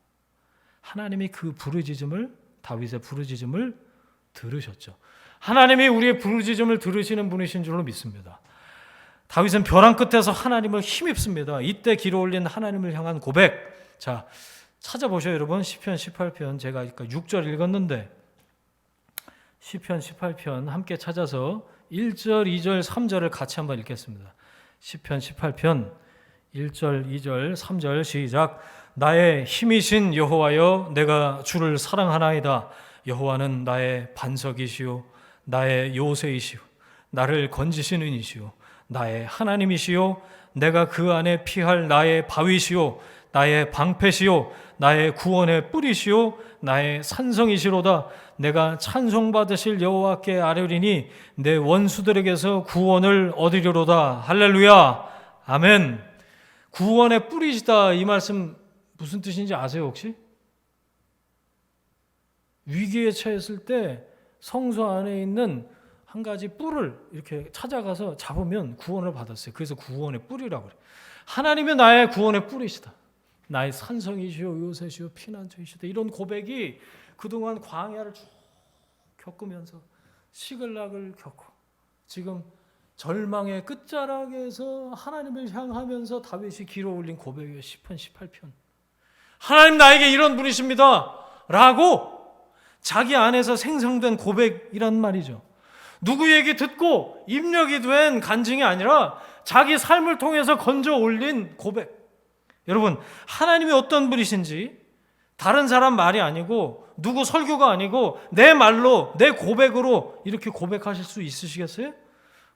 하나님이 그 부르짖음을, 다윗의 부르짖음을 들으셨죠. 하나님이 우리의 부르짖음을 들으시는 분이신 줄로 믿습니다. 다윗은 벼랑 끝에서 하나님을 힘입습니다. 이때 기로 올린 하나님을 향한 고백. 자, 찾아보셔요, 여러분. 시편 18편 제가 아까 6절 읽었는데 시편 18편 함께 찾아서 1절, 2절, 3절을 같이 한번 읽겠습니다. 시편 18편 1절, 2절, 3절 시작. 나의 힘이신 여호와여, 내가 주를 사랑하나이다. 여호와는 나의 반석이시요 나의 요새이시요 나를 건지시는 이시요 나의 하나님이시요 내가 그 안에 피할 나의 바위시요 나의 방패시요 나의 구원의 뿌리시요 나의 산성이시로다. 내가 찬송받으실 여호와께 아뢰리니 내 원수들에게서 구원을 얻으리로다. 할렐루야. 아멘. 구원의 뿌리시다, 이 말씀 무슨 뜻인지 아세요 혹시? 위기에 처했을 때 성소 안에 있는 한 가지 뿔을 이렇게 찾아가서 잡으면 구원을 받았어요. 그래서 구원의 뿌리라고 그래요. 하나님이 나의 구원의 뿌리시다. 나의 산성이시오 요새시오 피난처이시다. 이런 고백이 그동안 광야를 쭉 겪으면서 시글락을 겪고 지금 절망의 끝자락에서 하나님을 향하면서 다윗이 기로 올린 고백이에요. 시편 18편. 하나님 나에게 이런 분이십니다 라고 자기 안에서 생성된 고백이란 말이죠. 누구 얘기 듣고 입력이 된 간증이 아니라 자기 삶을 통해서 건져 올린 고백. 여러분, 하나님이 어떤 분이신지 다른 사람 말이 아니고 누구 설교가 아니고 내 말로 내 고백으로 이렇게 고백하실 수 있으시겠어요?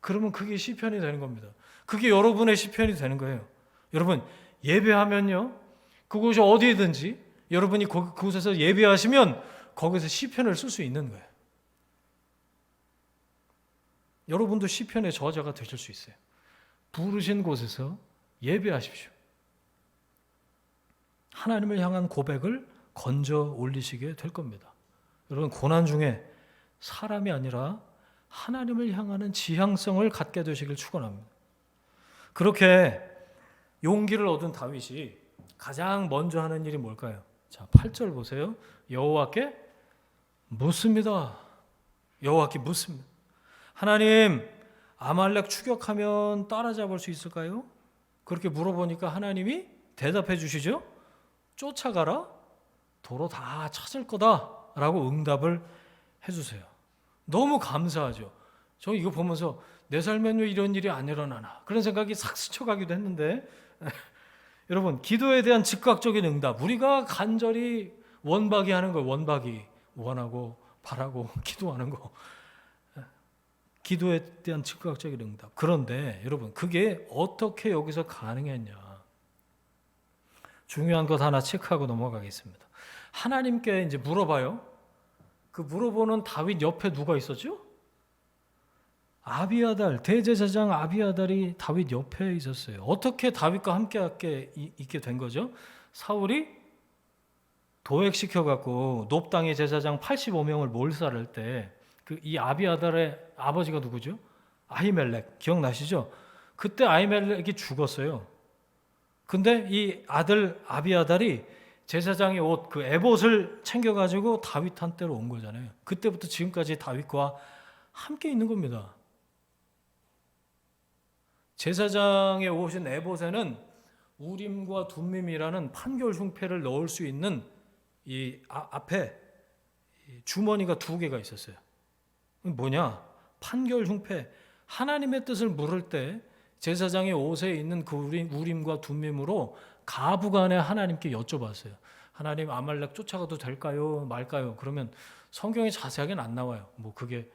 그러면 그게 시편이 되는 겁니다. 그게 여러분의 시편이 되는 거예요. 여러분, 예배하면요, 그곳이 어디든지 여러분이 그곳에서 예배하시면 거기서 시편을 쓸 수 있는 거예요. 여러분도 시편의 저자가 되실 수 있어요. 부르신 곳에서 예배하십시오. 하나님을 향한 고백을 건져 올리시게 될 겁니다. 여러분, 고난 중에 사람이 아니라 하나님을 향하는 지향성을 갖게 되시길 축원합니다. 그렇게 용기를 얻은 다윗이 가장 먼저 하는 일이 뭘까요? 자, 8절 보세요. 여호와께 묻습니다. 여호와께 묻습니다. 하나님, 아말렉 추격하면 따라잡을 수 있을까요? 그렇게 물어보니까 하나님이 대답해 주시죠. 쫓아가라. 도로 다 찾을 거다 라고 응답을 해주세요. 너무 감사하죠. 저 이거 보면서 내 삶엔 왜 이런 일이 안 일어나나 그런 생각이 싹 스쳐가기도 했는데 여러분 기도에 대한 즉각적인 응답 우리가 간절히 원박이 하는 거예요. 원박이 원하고 바라고 기도하는 거 기도에 대한 즉각적인 응답. 그런데 여러분 그게 어떻게 여기서 가능했냐 중요한 것 하나 체크하고 넘어가겠습니다. 하나님께 이제 물어봐요. 그 물어보는 다윗 옆에 누가 있었죠? 아비아달, 대제사장 아비아달이 다윗 옆에 있었어요. 어떻게 다윗과 함께 있게 된 거죠? 사울이 도액시켜갖고 놉 땅의 제사장 85명을 몰살할 때 이 아비아달의 아버지가 누구죠? 아히멜렉 기억나시죠? 그때 아히멜렉이 죽었어요. 근데 이 아들 아비아달이 제사장의 옷, 그 에봇을 챙겨가지고 다윗한테로 온 거잖아요. 그때부터 지금까지 다윗과 함께 있는 겁니다. 제사장의 옷인 에봇에는 우림과 둠밈이라는 판결 흉패를 넣을 수 있는 이 앞에 주머니가 2개가 있었어요. 뭐냐? 판결 흉패. 하나님의 뜻을 물을 때 제사장의 옷에 있는 그 우림과 둠밈으로 가부간에 하나님께 여쭤봤어요. 하나님 아말렉 쫓아가도 될까요? 말까요? 그러면 성경에 자세하게는 안 나와요. 뭐 그게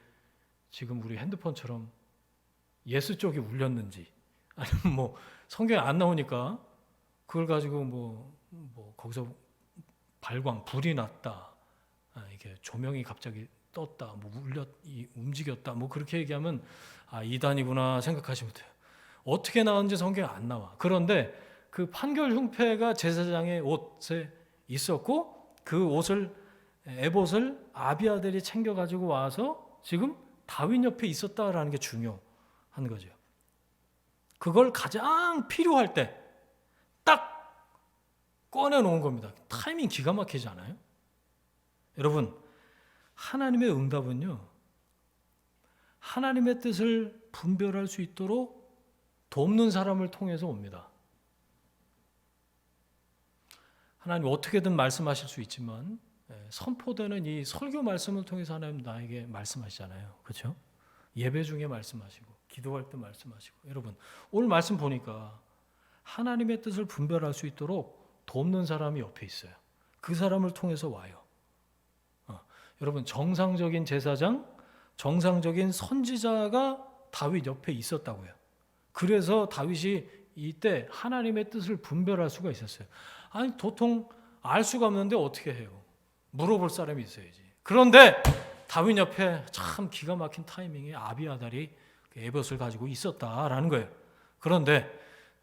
지금 우리 핸드폰처럼 예수 쪽이 울렸는지 아니면 뭐 성경에 안 나오니까 그걸 가지고 뭐 거기서 발광 불이 났다. 이게 조명이 갑자기 떴다. 뭐 움직였다. 뭐 그렇게 얘기하면 이단이구나 생각하시면 돼요. 어떻게 나왔는지 성경에 안 나와. 그런데 그 판결 흉패가 제사장의 옷에 있었고 그 옷을 에봇을 아비아들이 챙겨 가지고 와서 지금 다윗 옆에 있었다라는 게 중요한 거죠. 그걸 가장 필요할 때 딱 꺼내 놓은 겁니다. 타이밍 기가 막히지 않아요? 여러분, 하나님의 응답은요. 하나님의 뜻을 분별할 수 있도록 돕는 사람을 통해서 옵니다. 하나님 어떻게든 말씀하실 수 있지만 선포되는 이 설교 말씀을 통해서 하나님 나에게 말씀하시잖아요. 그렇죠? 예배 중에 말씀하시고 기도할 때 말씀하시고 여러분 오늘 말씀 보니까 하나님의 뜻을 분별할 수 있도록 돕는 사람이 옆에 있어요. 그 사람을 통해서 와요. 여러분 정상적인 제사장, 정상적인 선지자가 다윗 옆에 있었다고요. 그래서 다윗이 이때 하나님의 뜻을 분별할 수가 있었어요. 아니 도통 알 수가 없는데 어떻게 해요? 물어볼 사람이 있어야지. 그런데 다윗 옆에 참 기가 막힌 타이밍에 아비아달이 에봇을 가지고 있었다라는 거예요. 그런데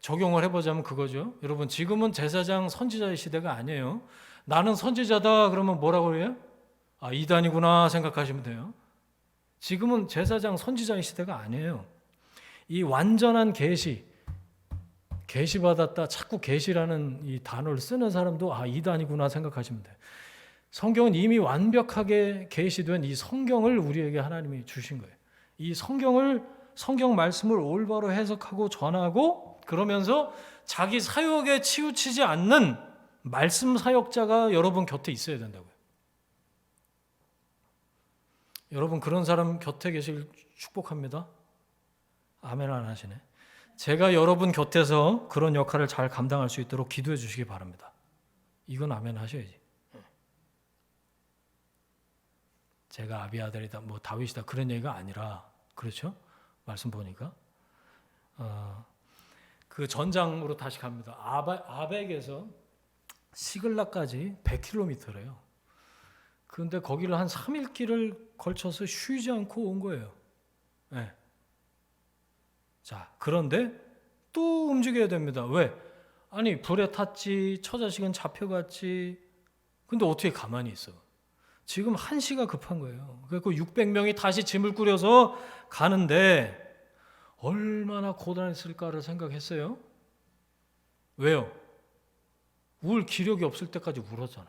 적용을 해보자면 그거죠. 여러분 지금은 제사장 선지자의 시대가 아니에요. 나는 선지자다 그러면 뭐라고 해요? 이단이구나 생각하시면 돼요. 지금은 제사장 선지자의 시대가 아니에요. 이 완전한 계시 받았다. 자꾸 계시라는 이 단어를 쓰는 사람도 이단이구나 생각하시면 돼요. 성경은 이미 완벽하게 계시된 이 성경을 우리에게 하나님이 주신 거예요. 이 성경 말씀을 올바로 해석하고 전하고 그러면서 자기 사역에 치우치지 않는 말씀 사역자가 여러분 곁에 있어야 된다고요. 여러분 그런 사람 곁에 계실 축복합니다. 아멘 안 하시네. 제가 여러분 곁에서 그런 역할을 잘 감당할 수 있도록 기도해 주시기 바랍니다. 이건 아멘 하셔야지. 제가 아비아달이다, 뭐 다윗이다 그런 얘기가 아니라 그렇죠? 말씀 보니까 그 전장으로 다시 갑니다. 아벡에서 시글락까지 100km래요. 그런데 거기를 한 3일 길을 걸쳐서 쉬지 않고 온 거예요. 네. 자, 그런데 또 움직여야 됩니다. 왜? 아니 불에 탔지, 처자식은 잡혀갔지. 근데 어떻게 가만히 있어? 지금 한시가 급한 거예요. 그래서 600명이 다시 짐을 꾸려서 가는데 얼마나 고단했을까를 생각했어요. 왜요? 울 기력이 없을 때까지 울었잖아.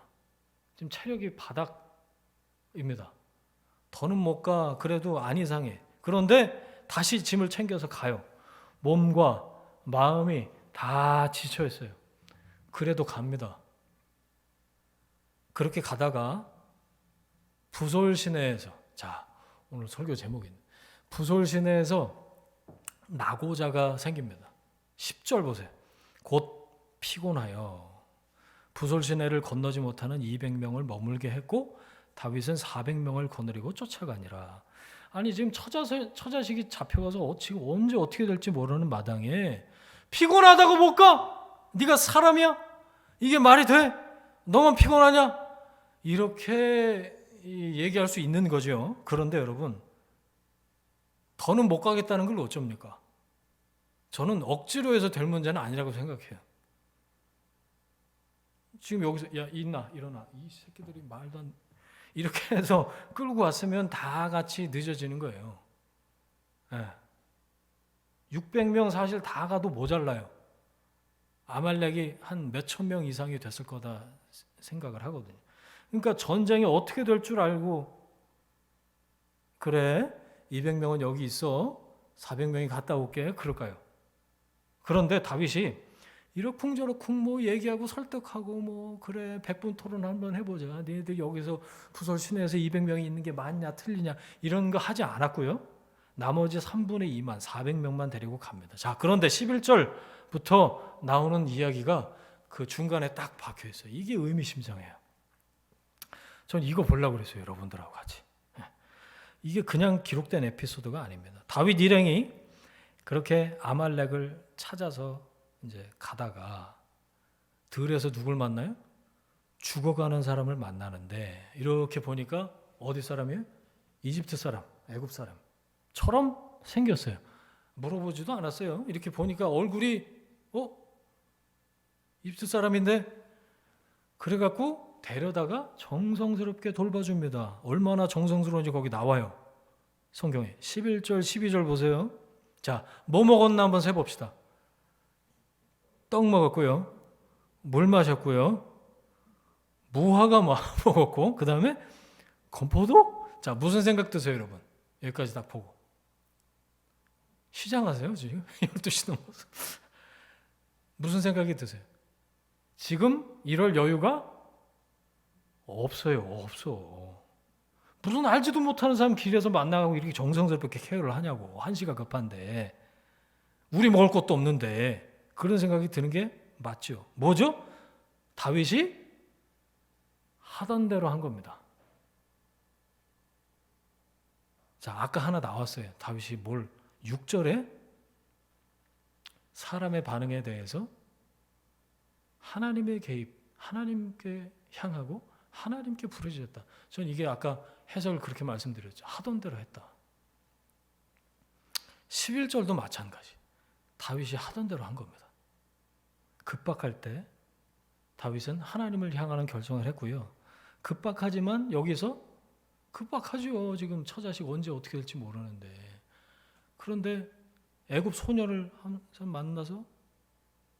지금 체력이 바닥입니다. 더는 못 가. 그래도 안 이상해. 그런데 다시 짐을 챙겨서 가요. 몸과 마음이 다 지쳐 있어요. 그래도 갑니다. 그렇게 가다가 부솔 시내에서, 자 오늘 설교 제목인 부솔 시내에서 낙오자가 생깁니다. 10절 보세요. 곧 피곤하여 부솔 시내를 건너지 못하는 200명을 머물게 했고 다윗은 400명을 거느리고 쫓아가니라. 아니 지금 처자식이 잡혀가서 지금 언제 어떻게 될지 모르는 마당에 피곤하다고 못 가? 네가 사람이야? 이게 말이 돼? 너만 피곤하냐? 이렇게 얘기할 수 있는 거죠. 그런데 여러분, 더는 못 가겠다는 걸 어쩝니까? 저는 억지로 해서 될 문제는 아니라고 생각해요. 지금 여기서 야 있나 일어나 이 새끼들이 말도 안 이렇게 해서 끌고 왔으면 다 같이 늦어지는 거예요. 600명 사실 다 가도 모자라요. 아말렉이 한 몇천 명 이상이 됐을 거다 생각을 하거든요. 그러니까 전쟁이 어떻게 될 줄 알고 그래 200명은 여기 있어 400명이 갔다 올게 그럴까요? 그런데 다윗이 이러쿵저러쿵 뭐 얘기하고 설득하고 뭐 그래 100분 토론 한번 해보자. 너희들 여기서 부솔 시내에서 200명이 있는 게 맞냐 틀리냐 이런 거 하지 않았고요. 나머지 3분의 2만 400명만 데리고 갑니다. 자 그런데 11절부터 나오는 이야기가 그 중간에 딱 박혀 있어요. 이게 의미심장해요. 전 이거 보려고 그랬어요. 여러분들하고 같이. 이게 그냥 기록된 에피소드가 아닙니다. 다윗 일행이 그렇게 아말렉을 찾아서 이제 가다가 들에서 누굴 만나요? 죽어가는 사람을 만나는데 이렇게 보니까 어디 사람이에요? 이집트 사람, 애굽 사람처럼 생겼어요. 물어보지도 않았어요. 이렇게 보니까 얼굴이 이집트 사람인데 그래갖고 데려다가 정성스럽게 돌봐줍니다. 얼마나 정성스러운지 거기 나와요. 성경에 11절 12절 보세요. 자, 뭐 먹었나 한번 세봅시다. 떡 먹었고요. 물 마셨고요. 무화과 먹었고 그 다음에 건포도? 자 무슨 생각 드세요 여러분? 여기까지 딱 보고 시장하세요 지금? 12시 넘어서 무슨 생각이 드세요? 지금 이럴 여유가 없어요. 없어. 무슨 알지도 못하는 사람 길에서 만나고 이렇게 정성스럽게 케어를 하냐고. 한시가 급한데 우리 먹을 것도 없는데 그런 생각이 드는 게 맞죠. 뭐죠? 다윗이 하던 대로 한 겁니다. 자, 아까 하나 나왔어요. 다윗이 6절에 사람의 반응에 대해서 하나님의 개입, 하나님께 향하고 하나님께 부르짖었다. 전 이게 아까 해석을 그렇게 말씀드렸죠. 하던 대로 했다. 11절도 마찬가지. 다윗이 하던 대로 한 겁니다. 급박할 때 다윗은 하나님을 향하는 결정을 했고요. 급박하지만 여기서 급박하죠. 지금 처자식 언제 어떻게 될지 모르는데. 그런데 애굽 소녀를 만나서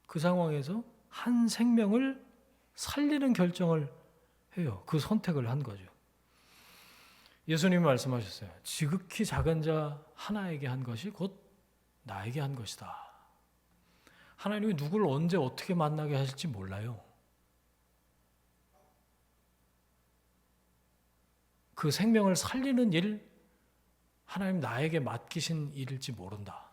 그 상황에서 한 생명을 살리는 결정을 해요. 그 선택을 한 거죠. 예수님이 말씀하셨어요. 지극히 작은 자 하나에게 한 것이 곧 나에게 한 것이다. 하나님이 누구를 언제 어떻게 만나게 하실지 몰라요. 그 생명을 살리는 일, 하나님 나에게 맡기신 일일지 모른다.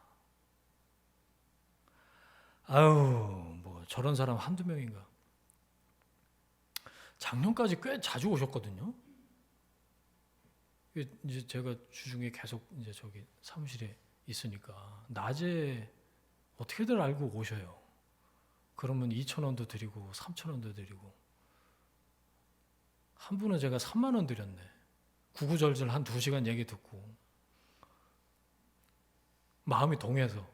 아유, 뭐 저런 사람 한두 명인가. 작년까지 꽤 자주 오셨거든요. 이제 제가 주중에 계속 이제 저기 사무실에 있으니까 낮에 어떻게들 알고 오셔요. 그러면 2,000원도 드리고 3,000원도 드리고 한 분은 제가 3만 원 드렸네. 구구절절 한 2시간 얘기 듣고 마음이 동해서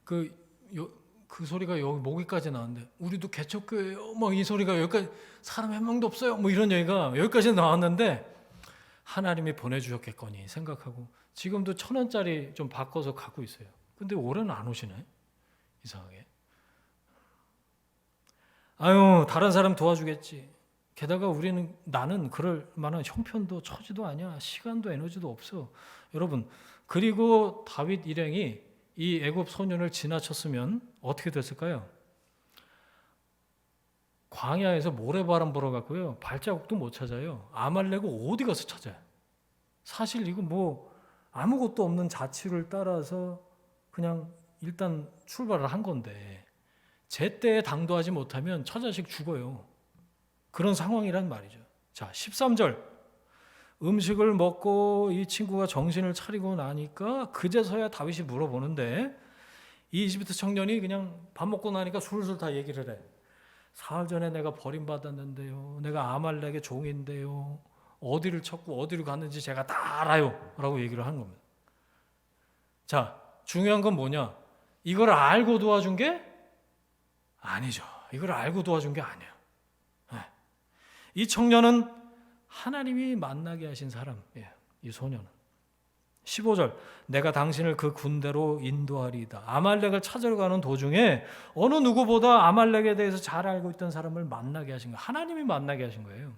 그 소리가 여기 목에까지 나왔는데 우리도 개척교회요. 뭐 이 소리가 여기까지 사람 한 명도 없어요. 뭐 이런 얘기가 여기까지 나왔는데 하나님이 보내주셨겠거니 생각하고 지금도 1,000원짜리 좀 바꿔서 갖고 있어요. 근데 올해는 안 오시네. 이상하게. 아유 다른 사람 도와주겠지. 게다가 나는 그럴 만한 형편도 처지도 아니야. 시간도 에너지도 없어. 여러분 그리고 다윗 일행이 이 애굽 소년을 지나쳤으면 어떻게 됐을까요? 광야에서 모래바람 불어갖고요 발자국도 못 찾아요. 아말렉을 어디 가서 찾아요? 사실 이거 뭐 아무것도 없는 자취를 따라서 그냥 일단 출발을 한 건데 제때에 당도하지 못하면 처자식 죽어요. 그런 상황이란 말이죠. 자, 13절. 음식을 먹고 이 친구가 정신을 차리고 나니까 그제서야 다윗이 물어보는데 이 이집트 청년이 그냥 밥 먹고 나니까 술술 다 얘기를 해. 사흘 전에 내가 버림받았는데요. 내가 아말렉의 종인데요. 어디를 쳤고 어디로 갔는지 제가 다 알아요. 라고 얘기를 하는 겁니다. 자, 중요한 건 뭐냐? 이걸 알고 도와준 게 아니죠. 이걸 알고 도와준 게 아니에요. 이 청년은 하나님이 만나게 하신 사람이에요. 이 소년은. 15절. 내가 당신을 그 군대로 인도하리이다. 아말렉을 찾으러 가는 도중에 어느 누구보다 아말렉에 대해서 잘 알고 있던 사람을 만나게 하신 거예요. 하나님이 만나게 하신 거예요.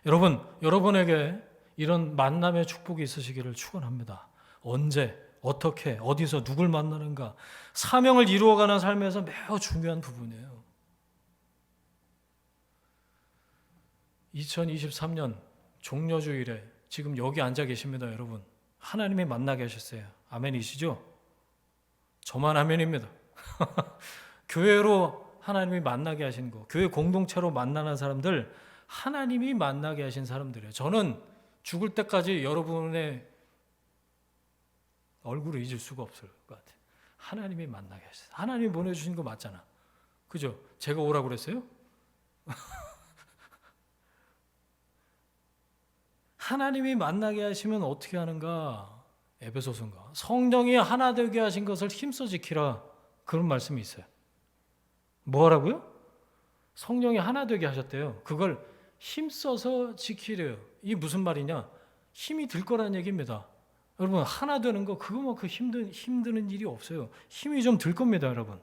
여러분, 여러분에게 이런 만남의 축복이 있으시기를 축원합니다. 언제, 어떻게, 어디서 누굴 만나는가, 사명을 이루어가는 삶에서 매우 중요한 부분이에요. 2023년 종려주일에 지금 여기 앉아 계십니다, 여러분. 하나님이 만나게 하셨어요. 아멘이시죠? 저만 아멘입니다. 교회로 하나님이 만나게 하신 거, 교회 공동체로 만나는 사람들, 하나님이 만나게 하신 사람들이에요. 저는 죽을 때까지 여러분의 얼굴을 잊을 수가 없을 것 같아요. 하나님이 만나게 하셨어요. 하나님이 보내주신 거 맞잖아. 그죠? 제가 오라고 그랬어요? 하나님이 만나게 하시면 어떻게 하는가? 에베소서인가? 성령이 하나 되게 하신 것을 힘써 지키라. 그런 말씀이 있어요. 뭐 하라고요? 성령이 하나 되게 하셨대요. 그걸 힘써서 지키래요. 이게 무슨 말이냐? 힘이 들 거라는 얘기입니다. 여러분, 하나 되는 거 그거만큼 힘드는 일이 없어요. 힘이 좀 들 겁니다, 여러분.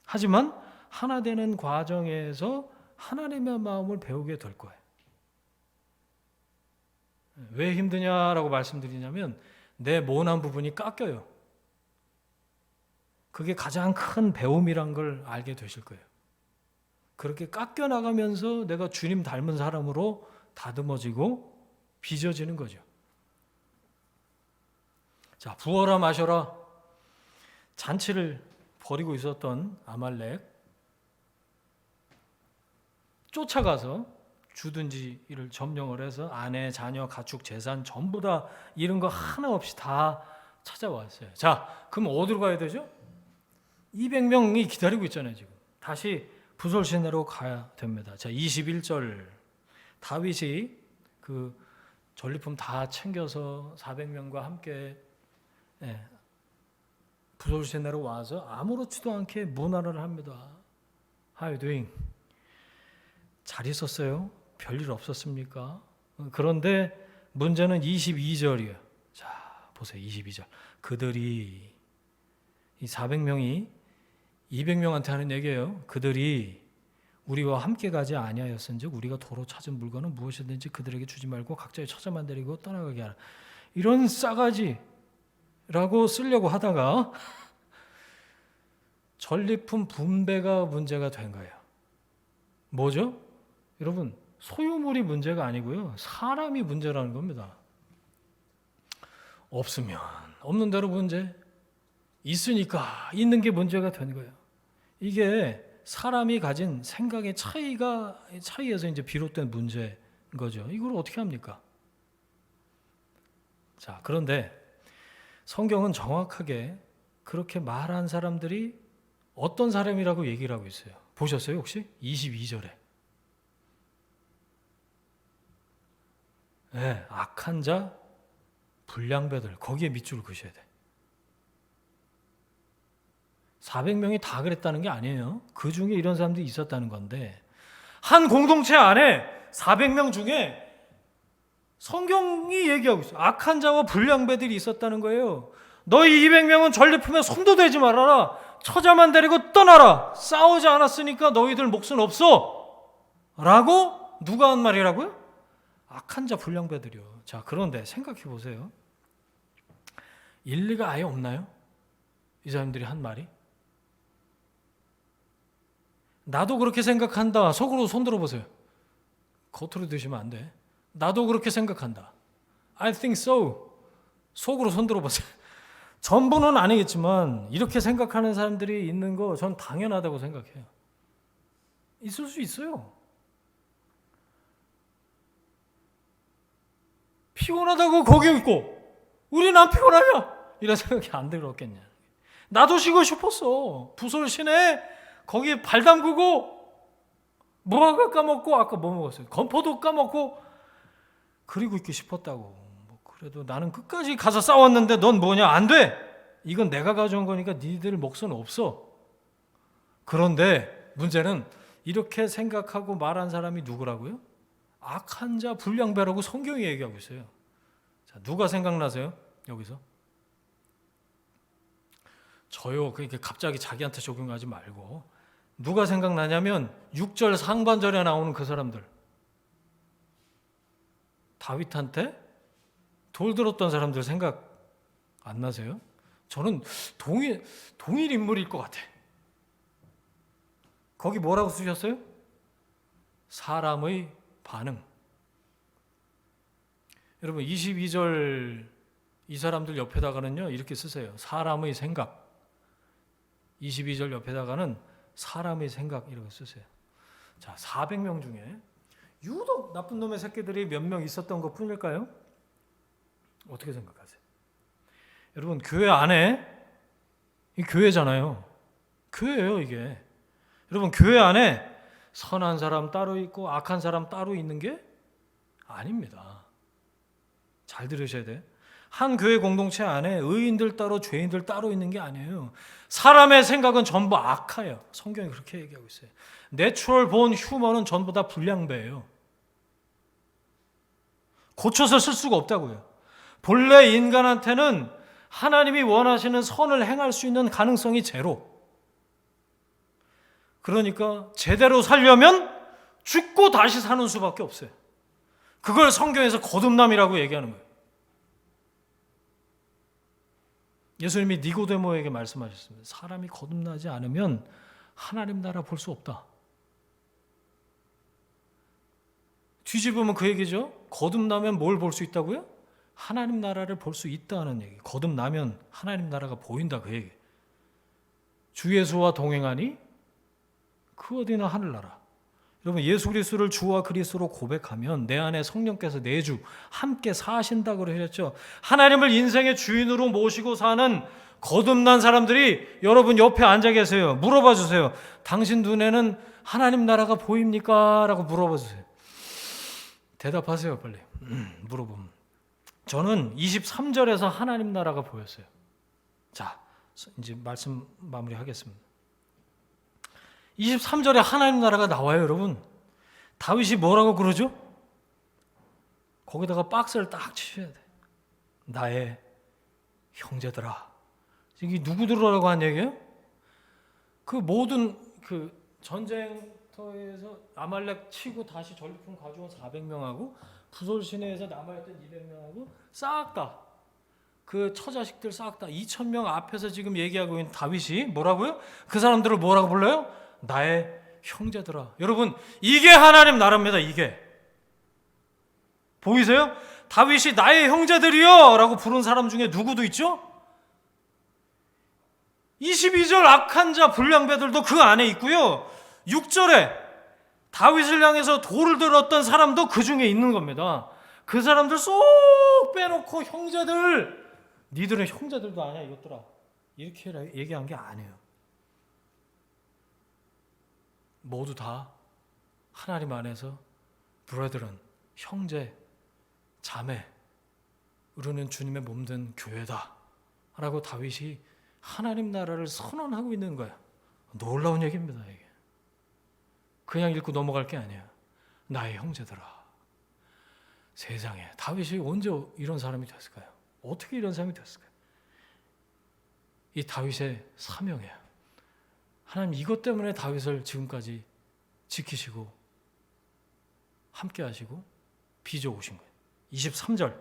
하지만 하나 되는 과정에서 하나님의 마음을 배우게 될 거예요. 왜 힘드냐라고 말씀드리냐면 내 모난 부분이 깎여요. 그게 가장 큰 배움이란 걸 알게 되실 거예요. 그렇게 깎여 나가면서 내가 주님 닮은 사람으로 다듬어지고 빚어지는 거죠. 자, 부어라 마셔라. 잔치를 벌이고 있었던 아말렉 쫓아가서 주든지 이를 점령을 해서 아내, 자녀, 가축, 재산 전부 다 이런 거 하나 없이 다 찾아왔어요. 자, 그럼 어디로 가야 되죠? 200명이 기다리고 있잖아요, 지금. 다시 부솔 시내로 가야 됩니다. 자, 21절. 다윗이 그 전리품 다 챙겨서 400명과 함께 부솔 시내로 와서 아무렇지도 않게 문화를 합니다. How are you doing? 잘 있었어요? 별일 없었습니까? 그런데 문제는 22절이에요. 자, 보세요. 22절. 그들이 이 400명이 200명한테 하는 얘기예요. 그들이 우리와 함께 가지 아니하였은즉 우리가 도로 찾은 물건은 무엇이든지 그들에게 주지 말고 각자의 처자만 데리고 떠나가게 하라. 이런 싸가지라고 쓰려고 하다가 전리품 분배가 문제가 된 거예요. 뭐죠? 여러분, 소유물이 문제가 아니고요. 사람이 문제라는 겁니다. 없으면 없는 대로 문제, 있으니까 있는 게 문제가 된 거예요. 이게 사람이 가진 생각의 차이에서 이제 비롯된 문제인 거죠. 이걸 어떻게 합니까? 자, 그런데 성경은 정확하게 그렇게 말한 사람들이 어떤 사람이라고 얘기를 하고 있어요. 보셨어요, 혹시? 22절에. 네, 악한 자, 불량배들, 거기에 밑줄을 그으셔야 돼. 400명이 다 그랬다는 게 아니에요. 그 중에 이런 사람들이 있었다는 건데, 한 공동체 안에 400명 중에 성경이 얘기하고 있어요. 악한 자와 불량배들이 있었다는 거예요. 너희 200명은 전리품에 손도 대지 말아라. 처자만 데리고 떠나라. 싸우지 않았으니까 너희들 몫은 없어. 라고 누가 한 말이라고요? 악한 자 불량배들이요. 자, 그런데 생각해 보세요. 일리가 아예 없나요? 이 사람들이 한 말이? 나도 그렇게 생각한다. 속으로 손 들어보세요. 겉으로 드시면 안 돼. 나도 그렇게 생각한다. I think so. 속으로 손 들어보세요. 전부는 아니겠지만 이렇게 생각하는 사람들이 있는 거 전 당연하다고 생각해요. 있을 수 있어요. 피곤하다고 거기 있고 우린 안 피곤하냐? 이런 생각이 안 들었겠냐? 나도 쉬고 싶었어. 부설 시내 거기에 발 담그고 무화과 까먹고 아까 뭐 먹었어요? 건포도 까먹고 그리고 있기 싶었다고. 그래도 나는 끝까지 가서 싸웠는데 넌 뭐냐? 안 돼. 이건 내가 가져온 거니까 니들 몫은 없어. 그런데 문제는 이렇게 생각하고 말한 사람이 누구라고요? 악한 자 불량배라고 성경이 얘기하고 있어요. 자, 누가 생각나세요? 여기서? 저요. 그러니까 갑자기 자기한테 적용하지 말고 누가 생각나냐면 6절 상반절에 나오는 그 사람들. 다윗한테 돌 들었던 사람들 생각 안 나세요? 저는 동일 인물일 것 같아. 거기 뭐라고 쓰셨어요? 사람의 반응. 여러분 22절 이 사람들 옆에다가는요 이렇게 쓰세요. 사람의 생각. 22절 옆에다가는 사람의 생각 이렇게 쓰세요. 자, 400명 중에 유독 나쁜 놈의 새끼들이 몇 명 있었던 것 뿐일까요? 어떻게 생각하세요? 여러분 교회 안에 이 교회잖아요. 교회예요 이게. 여러분 교회 안에 선한 사람 따로 있고 악한 사람 따로 있는 게 아닙니다. 잘 들으셔야 돼요. 한 교회 공동체 안에 의인들 따로 죄인들 따로 있는 게 아니에요. 사람의 생각은 전부 악해요. 성경이 그렇게 얘기하고 있어요. 내추럴 본 휴먼은 전부 다 불량배예요. 고쳐서 쓸 수가 없다고요. 본래 인간한테는 하나님이 원하시는 선을 행할 수 있는 가능성이 제로. 그러니까 제대로 살려면 죽고 다시 사는 수밖에 없어요. 그걸 성경에서 거듭남이라고 얘기하는 거예요. 예수님이 니고데모에게 말씀하셨습니다. 사람이 거듭나지 않으면 하나님 나라 볼 수 없다. 뒤집으면 그 얘기죠. 거듭나면 뭘 볼 수 있다고요? 하나님 나라를 볼 수 있다는 얘기. 거듭나면 하나님 나라가 보인다 그 얘기. 주 예수와 동행하니 그 어디나 하늘나라. 여러분 예수 그리스도를 주와 그리스도로 고백하면 내 안에 성령께서 내주 함께 사신다고 그러셨죠. 하나님을 인생의 주인으로 모시고 사는 거듭난 사람들이 여러분 옆에 앉아 계세요. 물어봐 주세요. 당신 눈에는 하나님 나라가 보입니까? 라고 물어봐 주세요. 대답하세요 빨리. 물어보면. 저는 23절에서 하나님 나라가 보였어요. 자, 이제 말씀 마무리하겠습니다. 23절에 하나님 나라가 나와요, 여러분. 다윗이 뭐라고 그러죠? 거기다가 박스를 딱 치셔야 돼. 나의 형제들아. 이게 누구들이라고 한 얘기예요? 그 모든 그 전쟁터에서 아말렉 치고 다시 전리품 가져온 400명하고 부솔 시내에서 남아있던 200명하고 싹 다 그 처자식들 싹 다 2,000명 앞에서 지금 얘기하고 있는 다윗이 뭐라고요? 그 사람들을 뭐라고 불러요? 나의 형제들아. 여러분 이게 하나님 나라입니다. 이게 보이세요? 다윗이 나의 형제들이요 라고 부른 사람 중에 누구도 있죠? 22절 악한 자 불량배들도 그 안에 있고요. 6절에 다윗을 향해서 돌을 들었던 사람도 그 중에 있는 겁니다. 그 사람들 쏙 빼놓고 형제들, 니들은 형제들도 아니야 이것들아, 이렇게 얘기한 게 아니에요. 모두 다 하나님 안에서 브라더런, 형제, 자매, 우리는 주님의 몸된 교회다 라고 다윗이 하나님 나라를 선언하고 있는 거야. 놀라운 얘기입니다. 이게 그냥 읽고 넘어갈 게 아니에요. 나의 형제들아. 세상에 다윗이 언제 이런 사람이 됐을까요? 어떻게 이런 사람이 됐을까요? 이 다윗의 사명이에요. 하나님 이것 때문에 다윗을 지금까지 지키시고 함께 하시고 빚어오신 거예요. 23절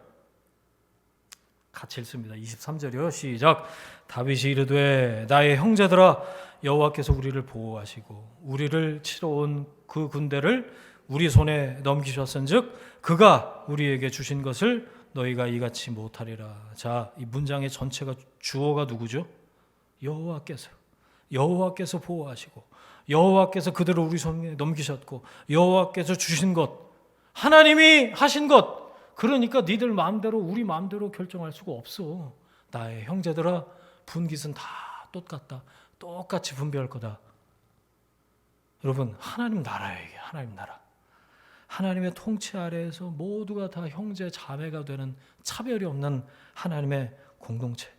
같이 읽습니다. 23절이요. 시작. 다윗이 이르되 나의 형제들아 여호와께서 우리를 보호하시고 우리를 치러 온 그 군대를 우리 손에 넘기셨은즉 그가 우리에게 주신 것을 너희가 이같이 못하리라. 자, 이 문장의 전체가 주어가 누구죠? 여호와께서 보호하시고 여호와께서 그대로 우리 손에 넘기셨고 여호와께서 주신 것, 하나님이 하신 것. 그러니까 니들 마음대로 우리 마음대로 결정할 수가 없어. 나의 형제들아, 분깃은 다 똑같다. 똑같이 분배할 거다. 여러분, 하나님 나라예요. 이게 하나님 나라. 하나님의 통치 아래에서 모두가 다 형제 자매가 되는 차별이 없는 하나님의 공동체.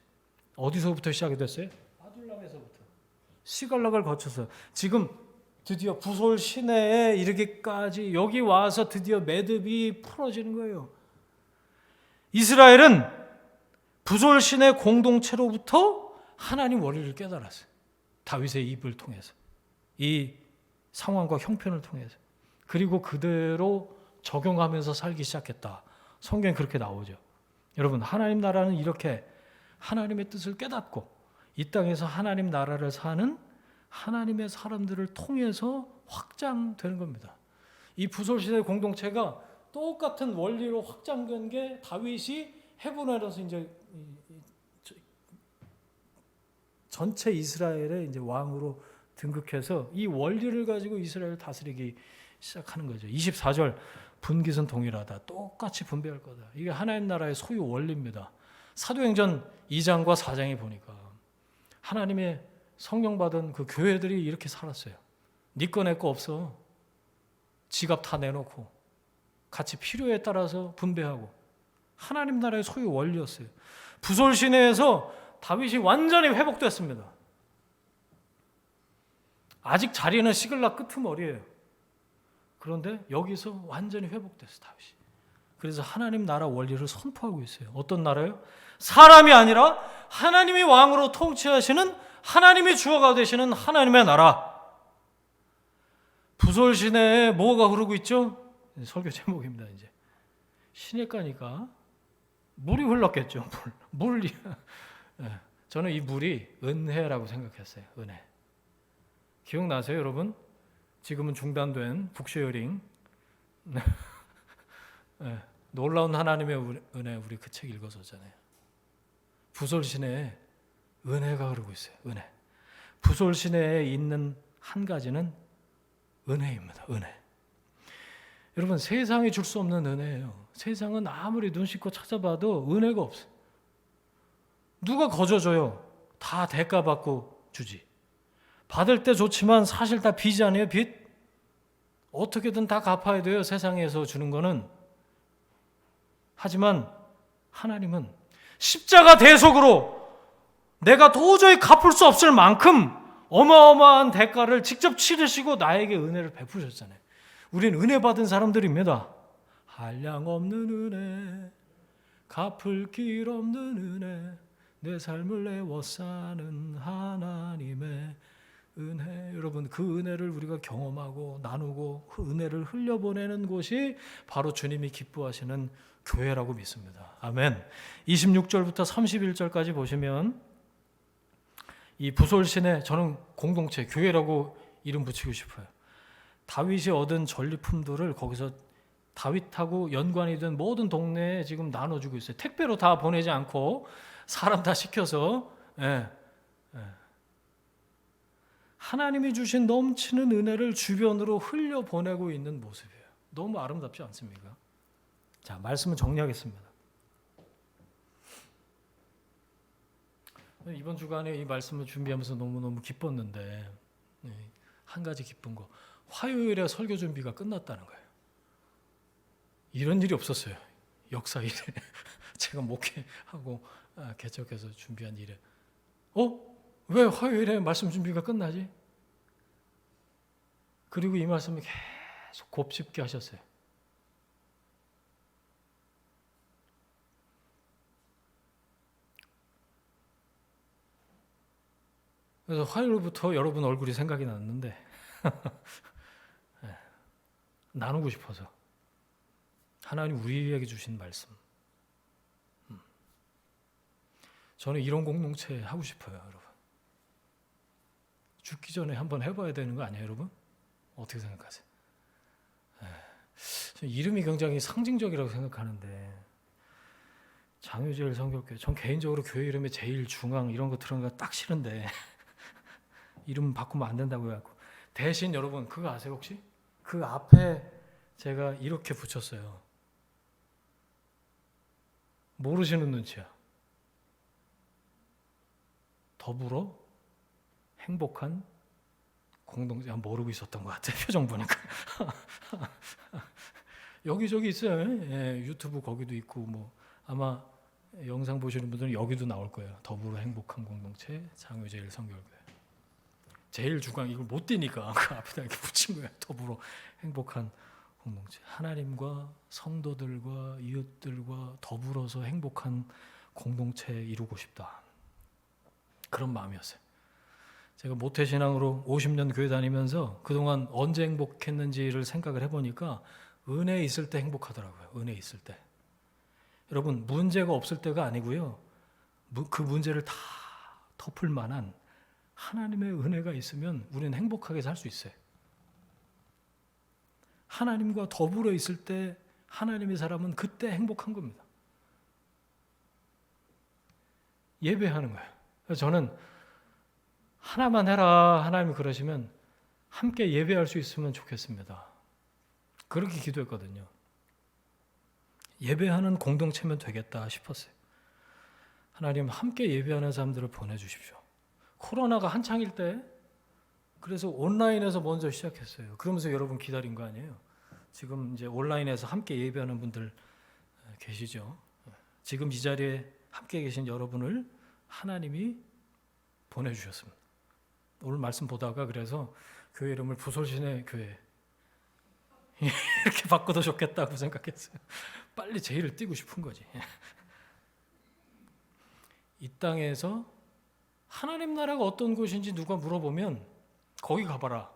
어디서부터 시작이 됐어요? 아둘람에서부터 시갈락을 거쳐서 지금 드디어 부솔 시내에 이르기까지 여기 와서 드디어 매듭이 풀어지는 거예요. 이스라엘은 부솔 시내 공동체로부터 하나님 원리를 깨달았어요. 다윗의 입을 통해서, 이 상황과 형편을 통해서. 그리고 그대로 적용하면서 살기 시작했다. 성경에 그렇게 나오죠. 여러분, 하나님 나라는 이렇게 하나님의 뜻을 깨닫고 이 땅에서 하나님 나라를 사는 하나님의 사람들을 통해서 확장되는 겁니다. 이 부솔시대 공동체가 똑같은 원리로 확장된 게 다윗이 헤브론에서 이제 전체 이스라엘의 이제 왕으로 등극해서 이 원리를 가지고 이스라엘을 다스리기 시작하는 거죠. 24절, 분깃은 동일하다. 똑같이 분배할 거다. 이게 하나님 나라의 소유 원리입니다. 사도행전 2장과 4장에 보니까 하나님의 성령 받은 그 교회들이 이렇게 살았어요. 네 거 내 거 없어. 지갑 다 내놓고 같이 필요에 따라서 분배하고, 하나님 나라의 소유 원리였어요. 부솔 시내에서 다윗이 완전히 회복됐습니다. 아직 자리는 시글락 끄트머리예요. 그런데 여기서 완전히 회복됐어요, 다윗이. 그래서 하나님 나라 원리를 선포하고 있어요. 어떤 나라요? 사람이 아니라 하나님이 왕으로 통치하시는, 하나님이 주어가 되시는 하나님의 나라. 부솔 시내에 뭐가 흐르고 있죠? 설교 제목입니다. 이제 시냇가니까 물이 흘렀겠죠. 물이. 저는 이 물이 은혜라고 생각했어요. 은혜. 기억나세요, 여러분? 지금은 중단된 북쉐어링. 놀라운 하나님의 은혜, 우리 그 책 읽었었잖아요. 부솔 시내에 은혜가 흐르고 있어요. 은혜. 부솔 시내에 있는 한 가지는 은혜입니다. 은혜. 여러분, 세상이 줄 수 없는 은혜예요. 세상은 아무리 눈 씻고 찾아봐도 은혜가 없어요. 누가 거저줘요? 다 대가 받고 주지. 받을 때 좋지만 사실 다 빚이 아니에요, 빚? 어떻게든 다 갚아야 돼요, 세상에서 주는 거는. 하지만 하나님은 십자가 대속으로 내가 도저히 갚을 수 없을 만큼 어마어마한 대가를 직접 치르시고 나에게 은혜를 베푸셨잖아요. 우리는 은혜 받은 사람들입니다. 한량 없는 은혜, 갚을 길 없는 은혜, 내 삶을 내워싸는 하나님의 은혜. 여러분, 그 은혜를 우리가 경험하고 나누고 그 은혜를 흘려보내는 곳이 바로 주님이 기뻐하시는 교회라고 믿습니다. 아멘. 26절부터 31절까지 보시면 이 부솔 시내, 저는 공동체, 교회라고 이름 붙이고 싶어요. 다윗이 얻은 전리품들을 거기서 다윗하고 연관이 된 모든 동네에 지금 나눠주고 있어요. 택배로 다 보내지 않고 사람 다 시켜서. 하나님이 주신 넘치는 은혜를 주변으로 흘려보내고 있는 모습이에요. 너무 아름답지 않습니까? 자, 말씀을 정리하겠습니다. 이번 주간에 이 말씀을 준비하면서 너무너무 기뻤는데 한 가지 기쁜 거, 화요일에 설교 준비가 끝났다는 거예요. 이런 일이 없었어요. 역사 일에. 제가 목회하고 개척해서 준비한 일에 왜 화요일에 말씀 준비가 끝나지? 그리고 이 말씀을 계속 곱씹게 하셨어요. 그래서 화요일부터 여러분 얼굴이 생각이 났는데 나누고 싶어서. 하나님 우리에게 주신 말씀. 저는 이런 공동체 하고 싶어요, 여러분. 죽기 전에 한번 해봐야 되는 거 아니에요, 여러분? 어떻게 생각하세요? 이름이 굉장히 상징적이라고 생각하는데 장유제일 성결교회. 전 개인적으로 교회 이름에 제일 중앙 이런 거 들어간 거 딱 싫은데 이름 바꾸면 안 된다고 해갖고 대신 여러분 그거 아세요 혹시? 그 앞에 제가 이렇게 붙였어요. 모르시는 눈치야. 더불어 행복한 공동체. 모르고 있었던 것 같아요. 표정 보니까. 여기저기 있어요. 예, 유튜브 거기도 있고 뭐 아마 영상 보시는 분들은 여기도 나올 거예요. 더불어 행복한 공동체 장유제일 성결교회. 제일 중앙 이걸 못 띄니까 그 앞에다 이렇게 붙인 거예요. 더불어 행복한 공동체. 하나님과 성도들과 이웃들과 더불어서 행복한 공동체 이루고 싶다. 그런 마음이었어요. 제가 모태신앙으로 50년 교회 다니면서 그동안 언제 행복했는지를 생각을 해보니까 은혜 있을 때 행복하더라고요. 은혜 있을 때. 여러분 문제가 없을 때가 아니고요. 그 문제를 다 덮을 만한 하나님의 은혜가 있으면 우리는 행복하게 살 수 있어요. 하나님과 더불어 있을 때 하나님의 사람은 그때 행복한 겁니다. 예배하는 거예요. 그래서 저는 하나만 해라 하나님이 그러시면 함께 예배할 수 있으면 좋겠습니다. 그렇게 기도했거든요. 예배하는 공동체면 되겠다 싶었어요. 하나님 함께 예배하는 사람들을 보내주십시오. 코로나가 한창일 때 그래서 온라인에서 먼저 시작했어요. 그러면서 여러분 기다린 거 아니에요. 지금 이제 온라인에서 함께 예배하는 분들 계시죠. 지금 이 자리에 함께 계신 여러분을 하나님이 보내주셨습니다. 오늘 말씀 보다가 그래서 교회 이름을 부솔신의 교회 이렇게 바꿔도 좋겠다고 생각했어요. 빨리 제의를 띄고 싶은 거지. 이 땅에서 하나님 나라가 어떤 곳인지 누가 물어보면 거기 가봐라.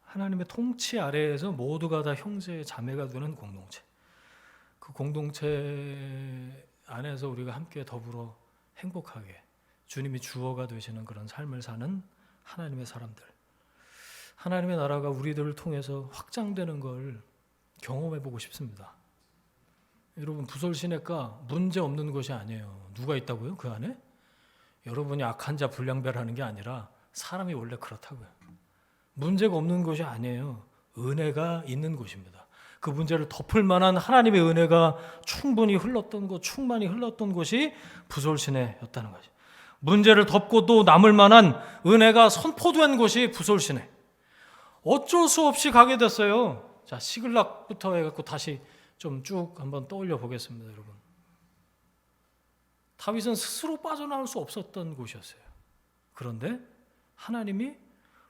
하나님의 통치 아래에서 모두가 다 형제 자매가 되는 공동체. 그 공동체 안에서 우리가 함께 더불어 행복하게 주님이 주어가 되시는 그런 삶을 사는 하나님의 사람들. 하나님의 나라가 우리들을 통해서 확장되는 걸 경험해보고 싶습니다. 여러분 부설시내가 문제 없는 것이 아니에요. 누가 있다고요? 그 안에? 여러분이 악한 자 불량배라는 게 아니라 사람이 원래 그렇다고요. 문제가 없는 것이 아니에요. 은혜가 있는 곳입니다. 그 문제를 덮을 만한 하나님의 은혜가 충분히 흘렀던 곳, 충만히 흘렀던 곳이 부솔시내였다는 거죠. 문제를 덮고 또 남을 만한 은혜가 선포된 곳이 부솔시내. 어쩔 수 없이 가게 됐어요. 자, 시글락부터 해갖고 다시 좀 쭉 한번 떠올려 보겠습니다, 여러분. 다윗은 스스로 빠져나올 수 없었던 곳이었어요. 그런데 하나님이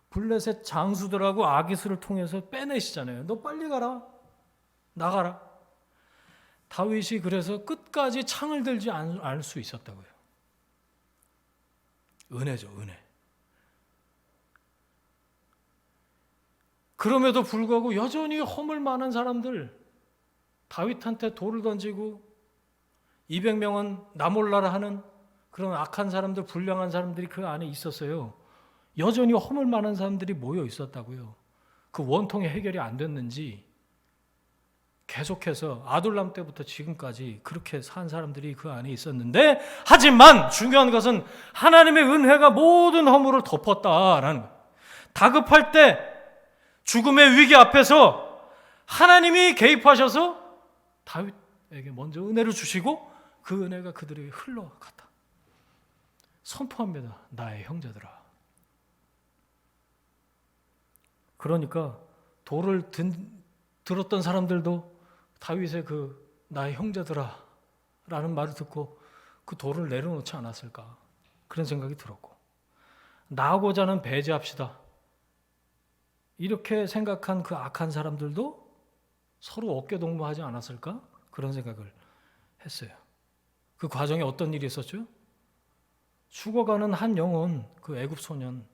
블레셋 장수들하고 아기스를 통해서 빼내시잖아요. 너 빨리 가라. 나가라. 다윗이 그래서 끝까지 창을 들지 않을 수 있었다고요. 은혜죠, 은혜. 그럼에도 불구하고 여전히 허물 많은 사람들, 다윗한테 돌을 던지고 200명은 나 몰라라 하는 그런 악한 사람들, 불량한 사람들이 그 안에 있었어요. 여전히 허물 많은 사람들이 모여 있었다고요. 그 원통이 해결이 안 됐는지 계속해서 아둘람 때부터 지금까지 그렇게 산 사람들이 그 안에 있었는데, 하지만 중요한 것은 하나님의 은혜가 모든 허물을 덮었다라는 거예요. 다급할 때 죽음의 위기 앞에서 하나님이 개입하셔서 다윗에게 먼저 은혜를 주시고 그 은혜가 그들에게 흘러갔다. 선포합니다. 나의 형제들아. 그러니까 돌을 들었던 사람들도 다윗의 그 나의 형제들아 라는 말을 듣고 그 돌을 내려놓지 않았을까, 그런 생각이 들었고, 나하고자 하는 배제합시다 이렇게 생각한 그 악한 사람들도 서로 어깨동무하지 않았을까, 그런 생각을 했어요. 그 과정에 어떤 일이 있었죠? 죽어가는 한 영혼, 그 애굽 소년,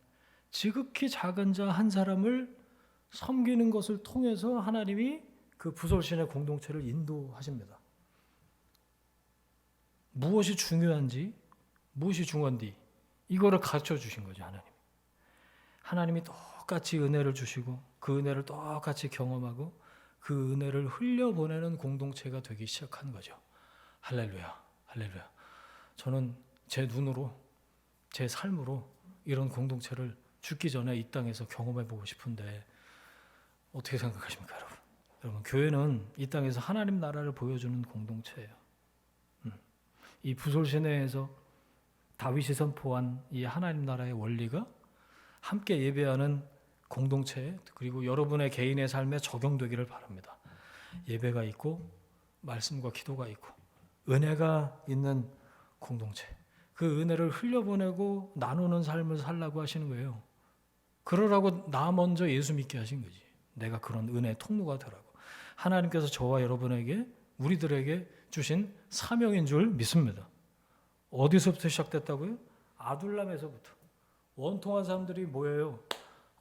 지극히 작은 자 한 사람을 섬기는 것을 통해서 하나님이 그 부솔신의 공동체를 인도하십니다. 무엇이 중요한지, 무엇이 중요한지 이거를 가르쳐 주신 거죠, 하나님. 하나님이 똑같이 은혜를 주시고 그 은혜를 똑같이 경험하고 그 은혜를 흘려보내는 공동체가 되기 시작한 거죠. 할렐루야, 할렐루야. 저는 제 눈으로, 제 삶으로 이런 공동체를 죽기 전에 이 땅에서 경험해보고 싶은데 어떻게 생각하십니까, 여러분? 여러분, 교회는 이 땅에서 하나님 나라를 보여주는 공동체예요. 이 부솔시내에서 다윗이 선포한 이 하나님 나라의 원리가 함께 예배하는 공동체, 그리고 여러분의 개인의 삶에 적용되기를 바랍니다. 예배가 있고 말씀과 기도가 있고 은혜가 있는 공동체, 그 은혜를 흘려보내고 나누는 삶을 살라고 하시는 거예요. 그러라고 나 먼저 예수 믿게 하신 거지. 내가 그런 은혜의 통로가 되라고. 하나님께서 저와 여러분에게, 우리들에게 주신 사명인 줄 믿습니다. 어디서부터 시작됐다고요? 아둘람에서부터. 원통한 사람들이 뭐예요?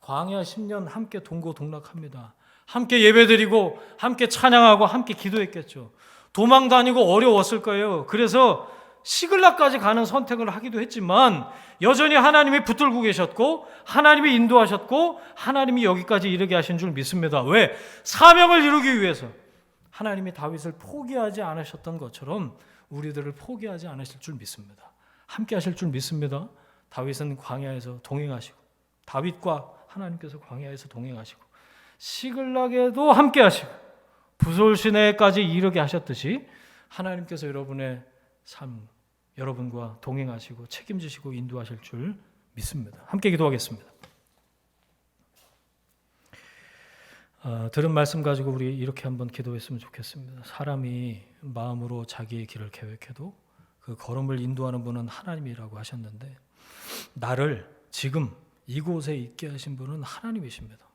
광야 10년 함께 동고동락합니다. 함께 예배드리고 함께 찬양하고 함께 기도했겠죠. 도망 다니고 어려웠을 거예요. 그래서 시글락까지 가는 선택을 하기도 했지만 여전히 하나님이 붙들고 계셨고 하나님이 인도하셨고 하나님이 여기까지 이르게 하신 줄 믿습니다. 왜? 사명을 이루기 위해서. 하나님이 다윗을 포기하지 않으셨던 것처럼 우리들을 포기하지 않으실 줄 믿습니다. 함께 하실 줄 믿습니다. 다윗은 광야에서 동행하시고 다윗과 하나님께서 광야에서 동행하시고 시글락에도 함께 하시고 부솔시내까지 이르게 하셨듯이 하나님께서 여러분의 삶, 여러분과 동행하시고 책임지시고 인도하실 줄 믿습니다. 함께 기도하겠습니다. 들은 말씀 가지고 우리 이렇게 한번 기도했으면 좋겠습니다. 사람이 마음으로 자기의 길을 계획해도 그 걸음을 인도하는 분은 하나님이라고 하셨는데 나를 지금 이곳에 있게 하신 분은 하나님이십니다.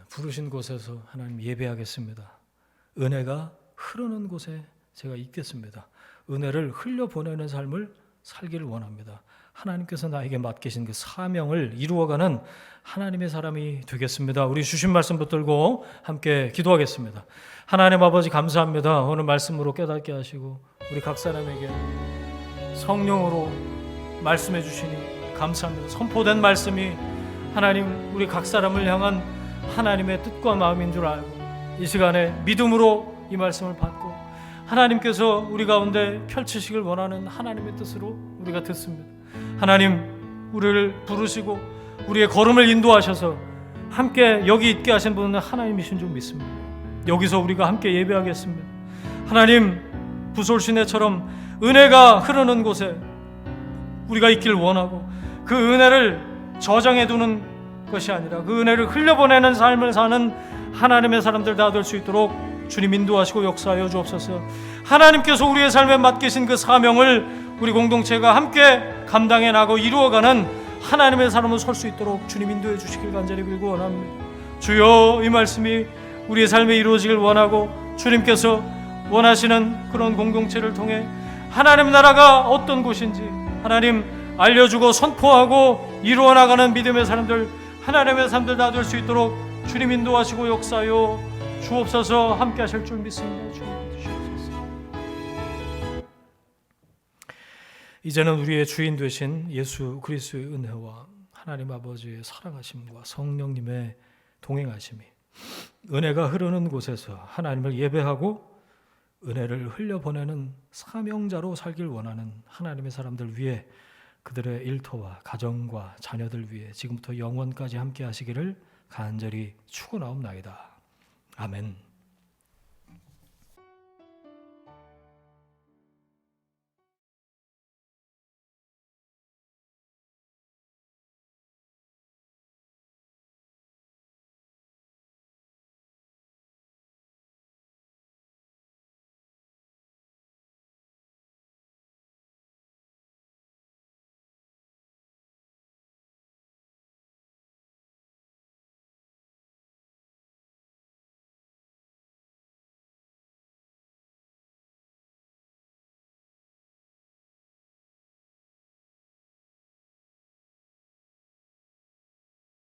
부르신 곳에서 하나님 예배하겠습니다. 은혜가 흐르는 곳에 제가 있겠습니다. 은혜를 흘려보내는 삶을 살기를 원합니다. 하나님께서 나에게 맡기신 그 사명을 이루어가는 하나님의 사람이 되겠습니다. 우리 주신 말씀 붙들고 함께 기도하겠습니다. 하나님 아버지 감사합니다. 오늘 말씀으로 깨닫게 하시고 우리 각 사람에게 성령으로 말씀해 주시니 감사합니다. 선포된 말씀이 하나님 우리 각 사람을 향한 하나님의 뜻과 마음인 줄 알고 이 시간에 믿음으로 이 말씀을 받고 하나님께서 우리 가운데 펼치시길 원하는 하나님의 뜻으로 우리가 듣습니다. 하나님 우리를 부르시고 우리의 걸음을 인도하셔서 함께 여기 있게 하신 분은 하나님이신 줄 믿습니다. 여기서 우리가 함께 예배하겠습니다. 하나님 부솔시내처럼 은혜가 흐르는 곳에 우리가 있길 원하고 그 은혜를 저장해두는 것이 아니라 그 은혜를 흘려보내는 삶을 사는 하나님의 사람들 다 될 수 있도록 주님 인도하시고 역사하여 주옵소서. 하나님께서 우리의 삶에 맡기신 그 사명을 우리 공동체가 함께 감당해 나가고 이루어가는 하나님의 사람으로 설 수 있도록 주님 인도해 주시길 간절히 빌고 원합니다. 주여 이 말씀이 우리의 삶에 이루어지길 원하고 주님께서 원하시는 그런 공동체를 통해 하나님 나라가 어떤 곳인지 하나님 알려주고 선포하고 이루어 나가는 믿음의 사람들 하나님의 사람들 다 될 수 있도록 주님 인도하시고 역사하여 주옵소서. 함께 하실 줄 믿습니다. 주님 주옵소서. 이제는 우리의 주인 되신 예수 그리스도의 은혜와 하나님 아버지의 사랑하심과 성령님의 동행하심이 은혜가 흐르는 곳에서 하나님을 예배하고 은혜를 흘려보내는 사명자로 살길 원하는 하나님의 사람들 위해 그들의 일터와 가정과 자녀들 위해 지금부터 영원까지 함께 하시기를 간절히 축원하옵나이다. 아멘.